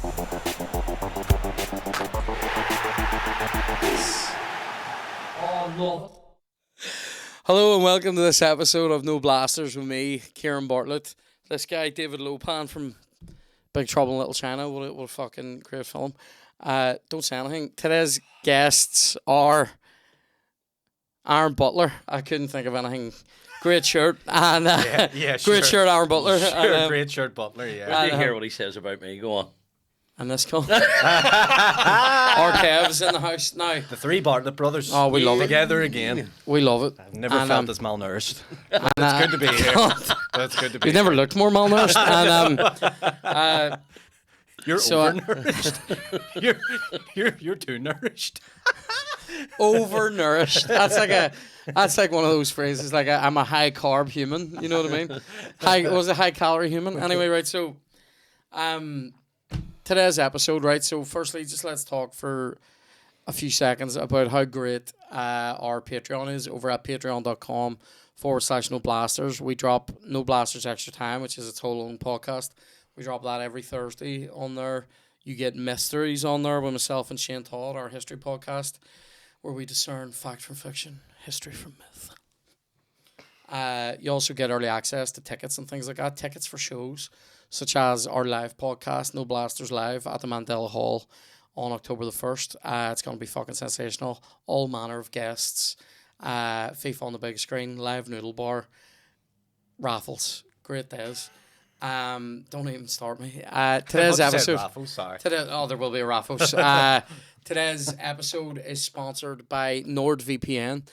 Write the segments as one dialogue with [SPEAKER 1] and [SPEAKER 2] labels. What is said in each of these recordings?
[SPEAKER 1] Oh, no. Hello and welcome to this episode of No Blasters with me, Kieran Bartlett. This guy, David Lopan from Big Trouble in Little China. What a fucking great film. Don't say anything. Today's guests are Aaron Butler. I couldn't think of anything. Great shirt. And
[SPEAKER 2] sure.
[SPEAKER 1] Great shirt, Aaron Butler.
[SPEAKER 2] Sure,
[SPEAKER 1] And,
[SPEAKER 2] great shirt, Butler, yeah.
[SPEAKER 3] Where did you hear what he says about me? Go on.
[SPEAKER 1] And this cunt. Our Kev's in the house now.
[SPEAKER 2] The three Bartlett brothers.
[SPEAKER 1] Oh, we love it.
[SPEAKER 2] Together again.
[SPEAKER 1] We love it.
[SPEAKER 2] I've never
[SPEAKER 1] And,
[SPEAKER 2] felt this malnourished. It's good to be here. It's good to be
[SPEAKER 1] You've never looked more malnourished. And
[SPEAKER 2] You're
[SPEAKER 1] so,
[SPEAKER 2] overnourished. You're too nourished.
[SPEAKER 1] overnourished. That's like one of those phrases. Like I'm a high carb human. You know what I mean? High calorie human. Anyway, right. So, today's episode, right. So, firstly, just let's talk for a few seconds about how great our Patreon is over at patreon.com/NoBlasters. We drop No Blasters Extra Time, which is its whole own podcast. We drop that every Thursday on there. You get mysteries on there with myself and Shane Todd, our history podcast, where we discern fact from fiction, history from myth. You also get early access to tickets and things like that. Tickets for shows, such as our live podcast, No Blasters Live, at the Mandela Hall on October the 1st. It's going to be fucking sensational. All manner of guests. FIFA on the big screen, live noodle bar, raffles. Great days. Don't even start me. Today's episode.
[SPEAKER 2] Raffles, sorry.
[SPEAKER 1] There will be a raffles. Today's episode is sponsored by NordVPN.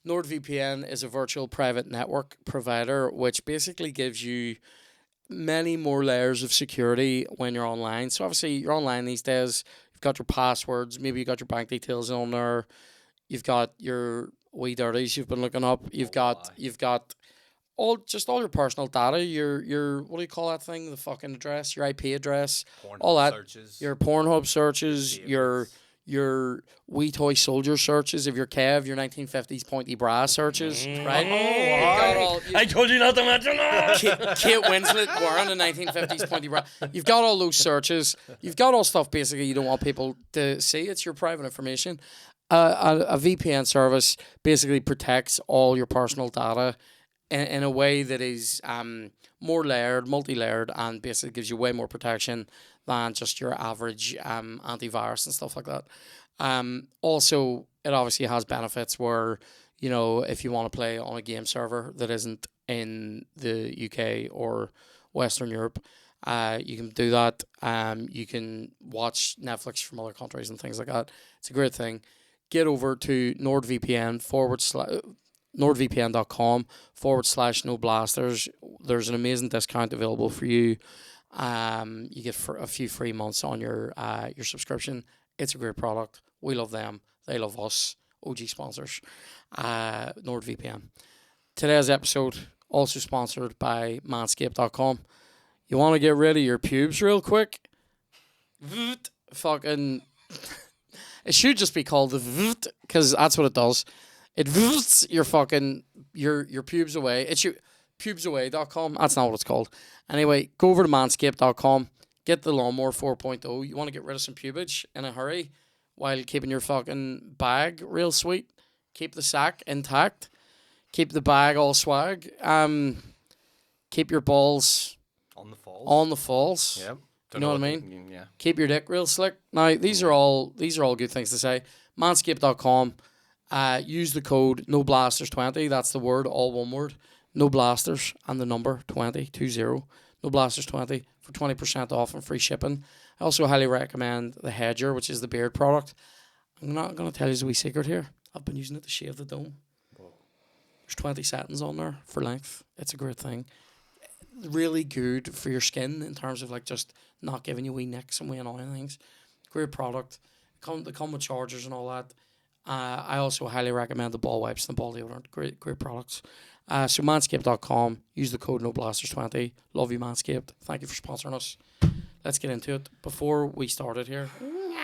[SPEAKER 1] NordVPN is a virtual private network provider which basically gives you many more layers of security when you're online. So obviously you're online these days. You've got your passwords. Maybe you got your bank details on there. You've got your wee dirties you've been looking up. You've got all your personal data, your what do you call that thing? The fucking address, your IP address, all that.
[SPEAKER 2] Searches.
[SPEAKER 1] Your Pornhub searches, your wee toy soldier searches of your Kev, your 1950s pointy bra searches, right?
[SPEAKER 3] I told you not to mention that.
[SPEAKER 1] Kate Winslet wearing a 1950s pointy bra. You've got all those searches. You've got all stuff basically you don't want people to see. It's your private information. A VPN service basically protects all your personal data in a way that is more layered, multi-layered, and basically gives you way more protection than just your average antivirus and stuff like that. Also, it obviously has benefits where, you know, if you want to play on a game server that isn't in the UK or Western Europe, you can do that. You can watch Netflix from other countries and things like that. It's a great thing. Get over to NordVPN.com/NoBlasters. There's an amazing discount available for you. You get for a few free months on your subscription. It's a great product. We love them. They love us. OG sponsors. NordVPN. Today's episode also sponsored by Manscaped.com. You want to get rid of your pubes real quick? Fucking. It should just be called the because that's what it does. It your fucking your pubes away. It's your pubesaway.com. That's not what it's called. Anyway, go over to manscaped.com. Get the lawnmower 4.0. You want to get rid of some pubage in a hurry while keeping your fucking bag real sweet. Keep the sack intact. Keep the bag all swag. Keep your balls
[SPEAKER 2] On the falls.
[SPEAKER 1] Yep.
[SPEAKER 2] You
[SPEAKER 1] know what I mean?
[SPEAKER 2] Yeah.
[SPEAKER 1] Keep your dick real slick. Now, these are all good things to say. Manscaped.com. Use the code NOBLASTERS20. That's the word, all one word. No Blasters and the number 20. No Blasters 20 for 20% off and free shipping. I also highly recommend the Hedger, which is the beard product. I'm not going to tell you a wee secret here. I've been using it to shave the dome. There's 20 settings on there for length. It's a great thing. Really good for your skin in terms of like just not giving you wee nicks and wee annoying things. Great product. They come with chargers and all that. I also highly recommend the ball wipes and the ball deodorant. Great products. So manscaped.com. Use the code NOBLASTERS20. Love you, Manscaped. Thank you for sponsoring us. Let's get into it. Before we started here.
[SPEAKER 3] Do you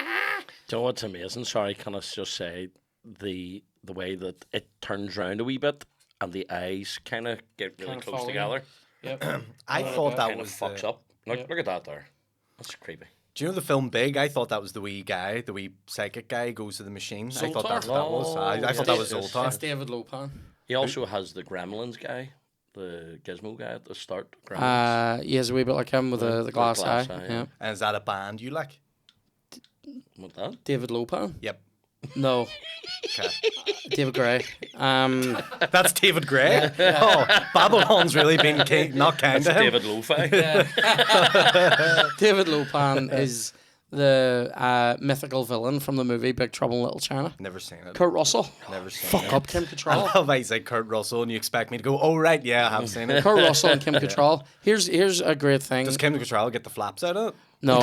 [SPEAKER 3] know what's amazing? Sorry, can I just say the way that it turns round a wee bit and the eyes kind of get really
[SPEAKER 1] Kinda
[SPEAKER 3] close
[SPEAKER 1] fall in.
[SPEAKER 3] together?
[SPEAKER 1] Yep.
[SPEAKER 2] I thought that
[SPEAKER 3] Kind of
[SPEAKER 2] was
[SPEAKER 3] fucks up. Look at that there. That's creepy.
[SPEAKER 2] Do you know the film Big? I thought that was the wee guy, the wee psychic guy who goes to the machine. I thought that's what that was. I thought that was
[SPEAKER 1] It's
[SPEAKER 2] Zoltar.
[SPEAKER 1] David Lopan.
[SPEAKER 3] He also has the Gremlins guy, the Gizmo guy at the start. Gremlins.
[SPEAKER 1] He is a wee bit like him with the glass eye. Yeah.
[SPEAKER 2] And is that a band you like?
[SPEAKER 3] What that?
[SPEAKER 1] David Lopan?
[SPEAKER 2] Yep.
[SPEAKER 1] No.
[SPEAKER 2] Okay.
[SPEAKER 1] David Gray.
[SPEAKER 2] That's David Gray? Oh, Babylon's really been not kind to him.
[SPEAKER 3] David Lo-Fi.
[SPEAKER 1] David Lopan is the mythical villain from the movie Big Trouble in Little China.
[SPEAKER 2] Never seen it.
[SPEAKER 1] Kurt Russell.
[SPEAKER 2] Never seen
[SPEAKER 1] Fuck
[SPEAKER 2] it.
[SPEAKER 1] up Kim
[SPEAKER 2] I
[SPEAKER 1] Cattrall.
[SPEAKER 2] love how you say Kurt Russell and you expect me to go, oh, right, yeah, I have seen it.
[SPEAKER 1] Kurt Russell and Kim Cattrall. Here's a great thing.
[SPEAKER 2] Does Kim Cattrall get the flaps out of it?
[SPEAKER 1] No.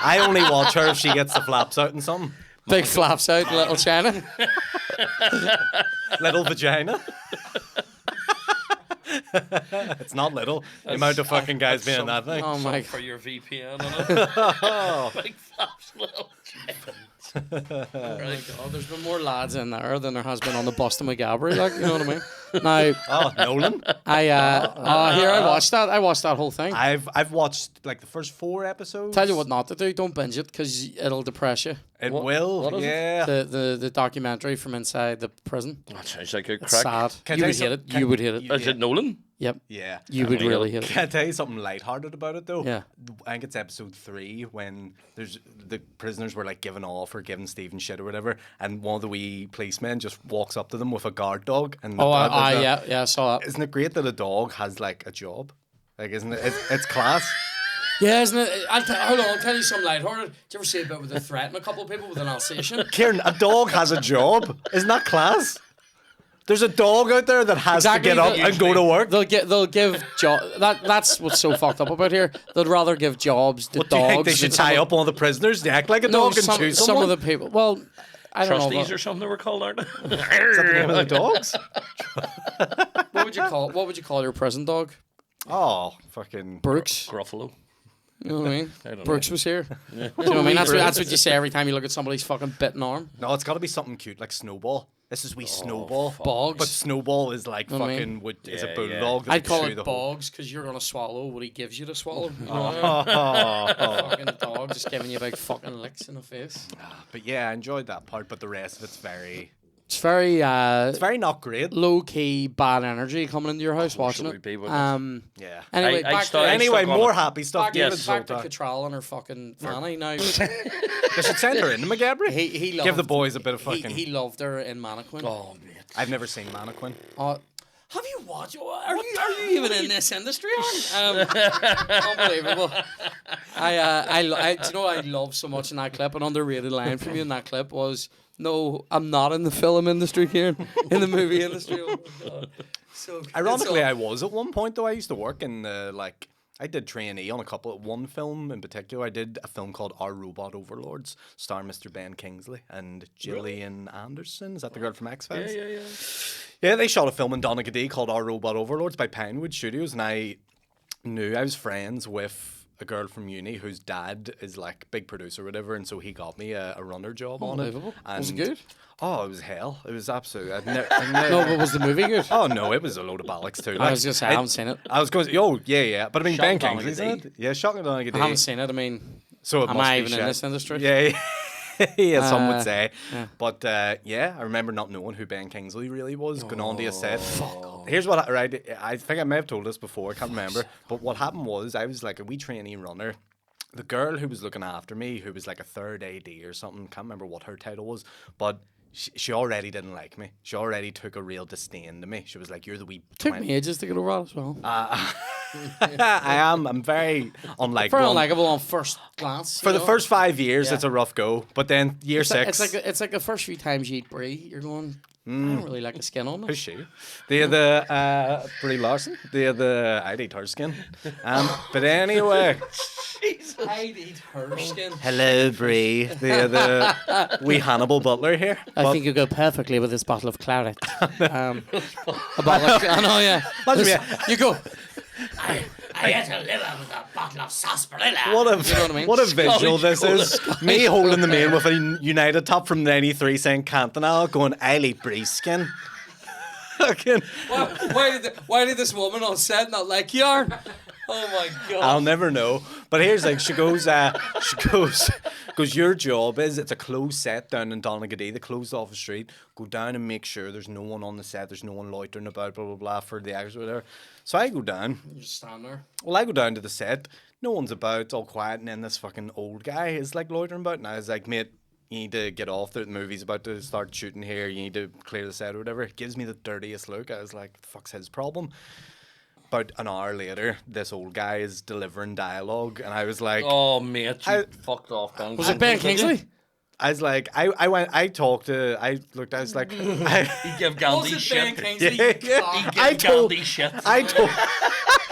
[SPEAKER 2] I only watch her if she gets the flaps out in something.
[SPEAKER 1] Big flaps out, Little China.
[SPEAKER 2] Little vagina. It's not little. The amount of fucking guys being in that thing.
[SPEAKER 1] Oh my
[SPEAKER 3] For
[SPEAKER 1] god.
[SPEAKER 3] your VPN on it. Big flaps, little
[SPEAKER 1] Right. Oh, there's been more lads in there than there has been on the bus to McGabry, like, you know what I mean? Now,
[SPEAKER 2] Oh, Nolan.
[SPEAKER 1] I watched that. I watched that whole thing.
[SPEAKER 2] I've watched like the first 4 episodes.
[SPEAKER 1] Tell you what not to do. Don't binge it because it'll depress you.
[SPEAKER 2] It
[SPEAKER 3] What-
[SPEAKER 2] will.
[SPEAKER 3] what is it?
[SPEAKER 2] Yeah.
[SPEAKER 1] The documentary from inside the prison.
[SPEAKER 3] That sounds like a
[SPEAKER 1] It's
[SPEAKER 3] crack.
[SPEAKER 1] sad.
[SPEAKER 2] Can I
[SPEAKER 1] You
[SPEAKER 2] tell
[SPEAKER 1] would
[SPEAKER 2] you
[SPEAKER 1] hate it.
[SPEAKER 2] some-
[SPEAKER 1] You would hate it.
[SPEAKER 3] Is it Nolan?
[SPEAKER 1] Yep.
[SPEAKER 2] Yeah.
[SPEAKER 1] You would really hate it.
[SPEAKER 2] Can I tell you something lighthearted about it though?
[SPEAKER 1] Yeah.
[SPEAKER 2] I think it's episode 3 when there's the prisoners were like giving off or giving Stephen shit or whatever, and one of the wee policemen just walks up to them with a guard dog. And the
[SPEAKER 1] Oh,
[SPEAKER 2] dog does that.
[SPEAKER 1] yeah, I saw that.
[SPEAKER 2] Isn't it great that a dog has like a job? Like, isn't it? It's class.
[SPEAKER 1] Yeah, isn't it? Hold on, I'll tell you something lighthearted. Did you ever see a bit where they threaten a couple of people with an Alsatian?
[SPEAKER 2] Kieran, a dog has a job. Isn't that class? There's a dog out there that has
[SPEAKER 1] Exactly,
[SPEAKER 2] to get up
[SPEAKER 1] the-
[SPEAKER 2] and go to work.
[SPEAKER 1] They'll give that's what's so fucked up about here. They'd rather give jobs to
[SPEAKER 2] What do
[SPEAKER 1] dogs.
[SPEAKER 2] you think they should
[SPEAKER 1] than some
[SPEAKER 2] tie
[SPEAKER 1] of-
[SPEAKER 2] up one of the prisoners to act like a
[SPEAKER 1] No,
[SPEAKER 2] dog and choose
[SPEAKER 1] some
[SPEAKER 2] someone?
[SPEAKER 1] of the people. Well, I don't know.
[SPEAKER 3] Trustees
[SPEAKER 1] About,
[SPEAKER 3] or something they were called, aren't they?
[SPEAKER 2] Is that the name of the dogs?
[SPEAKER 1] what would you call your prison dog?
[SPEAKER 2] Oh, fucking
[SPEAKER 1] Brooks.
[SPEAKER 3] Gruffalo.
[SPEAKER 1] You know what I mean?
[SPEAKER 3] I don't
[SPEAKER 1] Brooks
[SPEAKER 3] know.
[SPEAKER 1] was here. Do you know what I mean? That's what you say every time you look at somebody's fucking bitten arm.
[SPEAKER 2] No, it's got to be something cute like Snowball. This is wee Snowball.
[SPEAKER 1] Bogs.
[SPEAKER 2] But Snowball is like
[SPEAKER 1] Know what I
[SPEAKER 2] fucking
[SPEAKER 1] mean?
[SPEAKER 2] is a
[SPEAKER 3] Yeah,
[SPEAKER 2] bulldog. that
[SPEAKER 1] I'd
[SPEAKER 2] would
[SPEAKER 1] call
[SPEAKER 2] chew
[SPEAKER 1] it
[SPEAKER 2] the whole-
[SPEAKER 1] bogs because you're gonna swallow what he gives you to swallow. You know what I mean?
[SPEAKER 2] Oh.
[SPEAKER 1] Fucking dog just giving you big fucking licks in the face.
[SPEAKER 2] But yeah, I enjoyed that part. But the rest of it's
[SPEAKER 1] It's
[SPEAKER 2] very not great.
[SPEAKER 1] low key bad energy coming into your house watching
[SPEAKER 3] would
[SPEAKER 1] it.
[SPEAKER 3] be, wouldn't it?
[SPEAKER 2] Yeah.
[SPEAKER 1] Anyway,
[SPEAKER 3] I
[SPEAKER 1] back
[SPEAKER 3] started-
[SPEAKER 1] to
[SPEAKER 2] Anyway,
[SPEAKER 3] stuck on
[SPEAKER 2] more
[SPEAKER 3] it.
[SPEAKER 2] happy stuff.
[SPEAKER 1] back,
[SPEAKER 2] David
[SPEAKER 1] back to
[SPEAKER 2] Zoltar.
[SPEAKER 1] Cattrall and her fucking fanny. Now
[SPEAKER 2] They should send her in the McGabry.
[SPEAKER 1] he loved,
[SPEAKER 2] Give the boys a bit of fucking.
[SPEAKER 1] he loved her in Mannequin.
[SPEAKER 3] Oh, mate.
[SPEAKER 2] I've never seen Mannequin.
[SPEAKER 1] Have you watched? Are you even in this industry? Unbelievable. Do you know what I love so much in that clip? An underrated line from you in that clip was, "No, I'm not in the film industry, Kieran. In the movie industry." Oh my god. So good.
[SPEAKER 2] Ironically,
[SPEAKER 1] So-
[SPEAKER 2] I was at one point though. I used to work in like. I did trainee on one film in particular. I did a film called Our Robot Overlords, starring Mr. Ben Kingsley and Gillian Anderson. Is that the girl from X Files?
[SPEAKER 3] Yeah.
[SPEAKER 2] Yeah, they shot a film in Donegal called Our Robot Overlords by Pinewood Studios, and I was friends with a girl from uni whose dad is like big producer or whatever, and so he got me a runner job on it.
[SPEAKER 1] Unbelievable. Was it
[SPEAKER 2] And-
[SPEAKER 1] good?
[SPEAKER 2] Oh, it was hell. It was absolute.
[SPEAKER 1] No, but was the movie good?
[SPEAKER 2] Oh no, it was a load of bollocks too.
[SPEAKER 1] I was just saying, I haven't seen it.
[SPEAKER 2] I was going. Oh yeah. But I mean,
[SPEAKER 3] Shot
[SPEAKER 2] Ben
[SPEAKER 3] in
[SPEAKER 2] Kingsley's in
[SPEAKER 3] Donegal.
[SPEAKER 2] it. Yeah, shot in Donegal.
[SPEAKER 1] I haven't seen it. I mean,
[SPEAKER 2] So it
[SPEAKER 1] am
[SPEAKER 2] must
[SPEAKER 1] I
[SPEAKER 2] be
[SPEAKER 1] even in
[SPEAKER 2] shit.
[SPEAKER 1] this industry?
[SPEAKER 2] Yeah. Yeah, some would say.
[SPEAKER 1] yeah.
[SPEAKER 2] But yeah, I remember not knowing who Ben Kingsley really was. Going on to a set.
[SPEAKER 1] Oh.
[SPEAKER 2] Here's what I think I may have told this before. I can't remember. But what happened was I was like a wee trainee runner. The girl who was looking after me, who was like a third AD or something, can't remember what her title was, but she already didn't like me. She already took a real disdain to me. She was like, "You're the wee."
[SPEAKER 1] Took me ages to get over that as well.
[SPEAKER 2] I'm very unlikable.
[SPEAKER 1] Very unlikable on first glance.
[SPEAKER 2] For
[SPEAKER 1] you
[SPEAKER 2] the
[SPEAKER 1] know?
[SPEAKER 2] first 5 years,
[SPEAKER 1] Yeah.
[SPEAKER 2] it's a rough go. But then year 6.
[SPEAKER 1] It's like the first few times you eat brie, you're going, I don't really like the skin on
[SPEAKER 2] Who's
[SPEAKER 1] it.
[SPEAKER 2] she? The Brie Larson. I'd eat her skin. But anyway,
[SPEAKER 1] I'd eat her skin.
[SPEAKER 2] hello Brie. The wee Hannibal Butler here.
[SPEAKER 1] I think you go perfectly with this bottle of claret. A bottle of, I know, yeah.
[SPEAKER 2] Imagine
[SPEAKER 1] This- you go.
[SPEAKER 4] I had to live with a bottle of sarsaparilla.
[SPEAKER 2] What a
[SPEAKER 1] know what I mean?
[SPEAKER 2] what a visual this
[SPEAKER 3] Cola.
[SPEAKER 2] is. Me holding the main with a United top from '93 saying Cantonal, going I'll eat Brie skin. Fucking
[SPEAKER 1] Why did this woman on set not like you are?
[SPEAKER 3] Oh my god.
[SPEAKER 2] I'll never know. But here's like she goes, your job is, it's a closed set down in Donegal, the closed off the street. Go down and make sure there's no one on the set, there's no one loitering about, blah blah blah for the actors or whatever. So I go down.
[SPEAKER 1] You just stand there.
[SPEAKER 2] Well, I go down to the set, no one's about, it's all quiet, and then this fucking old guy is like loitering about, and I was like, mate, you need to get off. The movie's about to start shooting here. You need to clear the set or whatever. It gives me the dirtiest look. I was like, fuck's his problem? About an hour later, this old guy is delivering dialogue, and I was like,
[SPEAKER 3] Oh, mate, you fucked off. Ben.
[SPEAKER 1] Was it Ben Kingsley?
[SPEAKER 2] I was like, I looked, I was like,
[SPEAKER 3] You give Gandhi
[SPEAKER 1] Was it Ben
[SPEAKER 3] shit.
[SPEAKER 1] Kingsley?
[SPEAKER 2] Yeah,
[SPEAKER 1] You
[SPEAKER 2] yeah.
[SPEAKER 1] cock.
[SPEAKER 3] Give
[SPEAKER 2] I told-
[SPEAKER 3] Gandhi shit.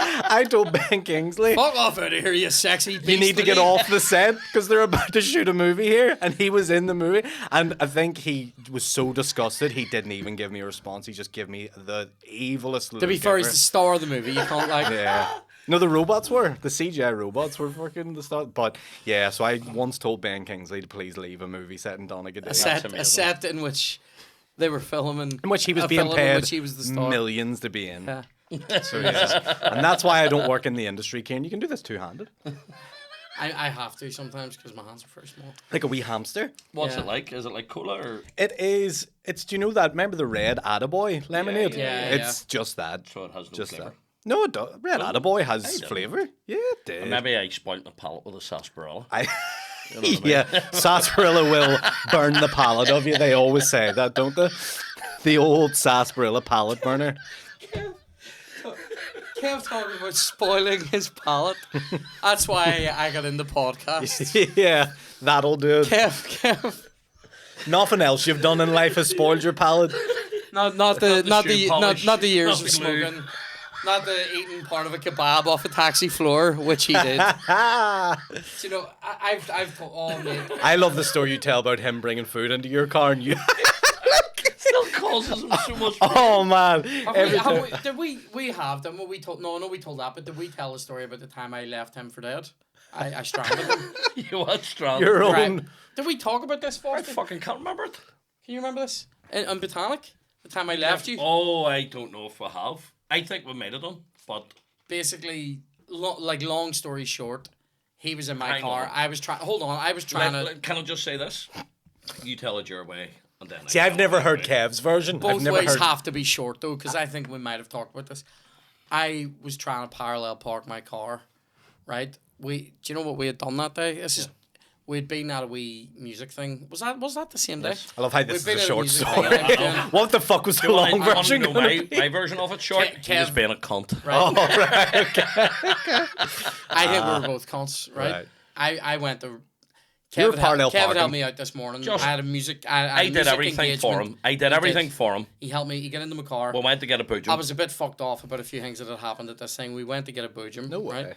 [SPEAKER 2] I told Ben Kingsley,
[SPEAKER 1] Fuck off out of here, you sexy beast.
[SPEAKER 2] you need to get
[SPEAKER 1] lady.
[SPEAKER 2] off the set because they're about to shoot a movie here, and he was in the movie, and I think he was so disgusted he didn't even give me a response. He just gave me the evilest look
[SPEAKER 1] To be fair, he's
[SPEAKER 2] ever.
[SPEAKER 1] the star of the movie. You can't like.
[SPEAKER 2] Yeah. No, the CGI robots were fucking the start. But yeah, so I once told Ben Kingsley to please leave a movie set in Donegal.
[SPEAKER 1] A set
[SPEAKER 3] amazing.
[SPEAKER 1] in which they were filming.
[SPEAKER 2] In which he was
[SPEAKER 1] a
[SPEAKER 2] being
[SPEAKER 1] film in
[SPEAKER 2] paid
[SPEAKER 1] which he was the star.
[SPEAKER 2] millions to be in.
[SPEAKER 1] Yeah.
[SPEAKER 2] So yeah. And that's why I don't work in the industry, Kieran. You can do this two-handed.
[SPEAKER 1] I have to sometimes because my hands are very small.
[SPEAKER 2] Like a wee hamster.
[SPEAKER 3] What's
[SPEAKER 1] Yeah.
[SPEAKER 3] it like? Is it like cola or
[SPEAKER 2] It is, do you know that, remember the red Attaboy lemonade?
[SPEAKER 1] yeah,
[SPEAKER 2] It's just that.
[SPEAKER 3] so it has no
[SPEAKER 2] Just
[SPEAKER 3] flavour?
[SPEAKER 2] that. No, it does. Red Attaboy has
[SPEAKER 3] didn't.
[SPEAKER 2] flavour. Yeah, it did.
[SPEAKER 3] Maybe I spoilt my palate with a sarsaparilla.
[SPEAKER 2] I,
[SPEAKER 3] You know what I mean?
[SPEAKER 2] yeah, sarsaparilla will burn the palate of you. They always say that, don't they? The old sarsaparilla palate burner.
[SPEAKER 1] Kev talking about spoiling his palate. That's why I got into podcasts.
[SPEAKER 2] Yeah, that'll do it.
[SPEAKER 1] Kev.
[SPEAKER 2] Nothing else you've done in life has spoiled your palate.
[SPEAKER 1] Not
[SPEAKER 3] the
[SPEAKER 1] the
[SPEAKER 3] shoe polish,
[SPEAKER 1] not the years of
[SPEAKER 3] not the glue.
[SPEAKER 1] smoking. Not the eating part of a kebab off a taxi floor, which he did. You know, I've told all mate.
[SPEAKER 2] I love the story you tell about him bringing food into your car and you.
[SPEAKER 3] Still causes him so much.
[SPEAKER 2] Oh man!
[SPEAKER 1] Did we have them? We told no, we told that. But did we tell the story about the time I left him for dead? I strangled him.
[SPEAKER 3] You watch strong.
[SPEAKER 2] Your
[SPEAKER 1] Right.
[SPEAKER 2] own.
[SPEAKER 1] Did we talk about this,
[SPEAKER 3] I
[SPEAKER 1] Foster?
[SPEAKER 3] fucking can't remember it.
[SPEAKER 1] Can you remember this? In Botanic, the time I left you.
[SPEAKER 3] Oh, I don't know if we have. I think we might have done, but
[SPEAKER 1] Basically, long story short, he was in my
[SPEAKER 3] Hang
[SPEAKER 1] car.
[SPEAKER 3] on.
[SPEAKER 1] I was trying. Hold on, I was trying to.
[SPEAKER 3] can I just say this? You tell it your way, and then
[SPEAKER 2] See, I've never heard Kev's version. I've
[SPEAKER 1] Both
[SPEAKER 2] never
[SPEAKER 1] ways
[SPEAKER 2] heard.
[SPEAKER 1] have to be short though, because I think we might have talked about this. I was trying to parallel park my car, right? Do you know what we had done that day? We'd been at a wee music thing. Was that the same day?
[SPEAKER 2] I love how this
[SPEAKER 1] We've
[SPEAKER 2] is a
[SPEAKER 1] been at a
[SPEAKER 2] short
[SPEAKER 1] music
[SPEAKER 2] story.
[SPEAKER 1] thing, yeah.
[SPEAKER 2] What the fuck was the
[SPEAKER 3] I
[SPEAKER 2] long
[SPEAKER 3] want to
[SPEAKER 2] version?
[SPEAKER 3] know
[SPEAKER 2] gonna be?
[SPEAKER 3] my version of it short. He was
[SPEAKER 1] Kev-
[SPEAKER 3] being a cunt.
[SPEAKER 1] Right.
[SPEAKER 2] Oh, right, okay.
[SPEAKER 1] I think we were both cunts, right?
[SPEAKER 2] Right.
[SPEAKER 1] I went to.
[SPEAKER 2] You were
[SPEAKER 1] Kevin
[SPEAKER 2] parallel
[SPEAKER 1] helped
[SPEAKER 2] parking.
[SPEAKER 1] me out this morning.
[SPEAKER 3] Just-
[SPEAKER 1] I had a music. I had
[SPEAKER 3] I
[SPEAKER 1] a
[SPEAKER 3] did
[SPEAKER 1] music
[SPEAKER 3] everything for
[SPEAKER 1] engagement.
[SPEAKER 3] him. I did everything for him.
[SPEAKER 1] He helped me. He got into my car.
[SPEAKER 3] We went to get a boojum.
[SPEAKER 1] I was a bit fucked off about a few things that had happened at this thing. We went to get a boojum.
[SPEAKER 2] No way.
[SPEAKER 1] Right?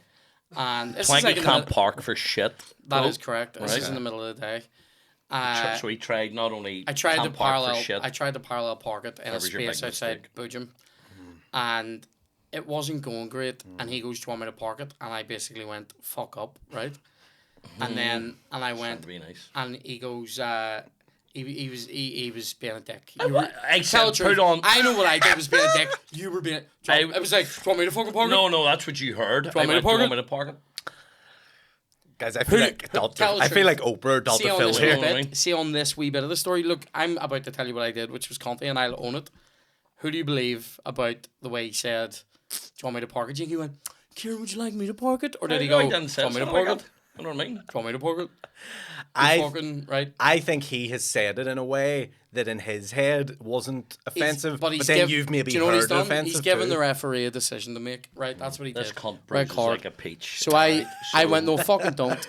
[SPEAKER 1] And this is
[SPEAKER 3] Twanky
[SPEAKER 1] like in the
[SPEAKER 3] can't
[SPEAKER 1] middle-
[SPEAKER 3] park for shit.
[SPEAKER 1] That
[SPEAKER 3] though.
[SPEAKER 1] is correct. This
[SPEAKER 3] Right.
[SPEAKER 1] is in the middle of the day.
[SPEAKER 3] So he tried not only
[SPEAKER 1] I tried to
[SPEAKER 3] can't park for
[SPEAKER 1] parallel.
[SPEAKER 3] shit.
[SPEAKER 1] I tried to parallel park it in a
[SPEAKER 3] That was your
[SPEAKER 1] space
[SPEAKER 3] big
[SPEAKER 1] outside Boojum, and it wasn't going great. And he goes, "Do you want me to park it?" And I basically went, "Fuck up," right? And then I
[SPEAKER 3] Trying
[SPEAKER 1] went,
[SPEAKER 3] to be nice.
[SPEAKER 1] and he goes, he was being a dick. You were,
[SPEAKER 3] I
[SPEAKER 1] tell the
[SPEAKER 3] said,
[SPEAKER 1] truth.
[SPEAKER 3] put on.
[SPEAKER 1] I know what I did was being a dick. You were being. It was like, "Do you want me to fucking park it?"
[SPEAKER 3] No, that's what you heard.
[SPEAKER 1] want me to
[SPEAKER 3] "Do
[SPEAKER 1] park
[SPEAKER 3] you want
[SPEAKER 1] it?"
[SPEAKER 3] me to park it?
[SPEAKER 2] Guys, I feel like Dr.
[SPEAKER 1] tell the
[SPEAKER 2] I feel
[SPEAKER 1] truth.
[SPEAKER 2] like Oprah or
[SPEAKER 1] See
[SPEAKER 2] Dr.
[SPEAKER 1] on,
[SPEAKER 2] Phil
[SPEAKER 1] this
[SPEAKER 2] here.
[SPEAKER 1] wee bit, see on this wee bit of the story. Look, I'm about to tell you what I did, which was content, and I'll own it. Who do you believe about the way he said, "Do you want me to park it?" He went, "Kieran, would you like me to park it?" Or did he go,
[SPEAKER 3] I
[SPEAKER 1] "Do
[SPEAKER 3] didn't
[SPEAKER 1] you
[SPEAKER 3] say
[SPEAKER 1] want me to
[SPEAKER 3] something
[SPEAKER 1] park
[SPEAKER 3] like
[SPEAKER 1] it?
[SPEAKER 3] that. You know what I mean?
[SPEAKER 1] Do you want me to park it?"
[SPEAKER 2] I
[SPEAKER 1] Fucking right.
[SPEAKER 2] I think he has said it in a way that in his head wasn't offensive, but then you've maybe
[SPEAKER 1] do you know what
[SPEAKER 2] heard
[SPEAKER 1] he's done?
[SPEAKER 2] offensive
[SPEAKER 1] He's given
[SPEAKER 2] too.
[SPEAKER 1] the referee a decision to make. Right, that's what he
[SPEAKER 3] This
[SPEAKER 1] did.
[SPEAKER 3] cunt
[SPEAKER 1] Red
[SPEAKER 3] bruises
[SPEAKER 1] card.
[SPEAKER 3] like a peach.
[SPEAKER 1] So I went, "No, fucking don't."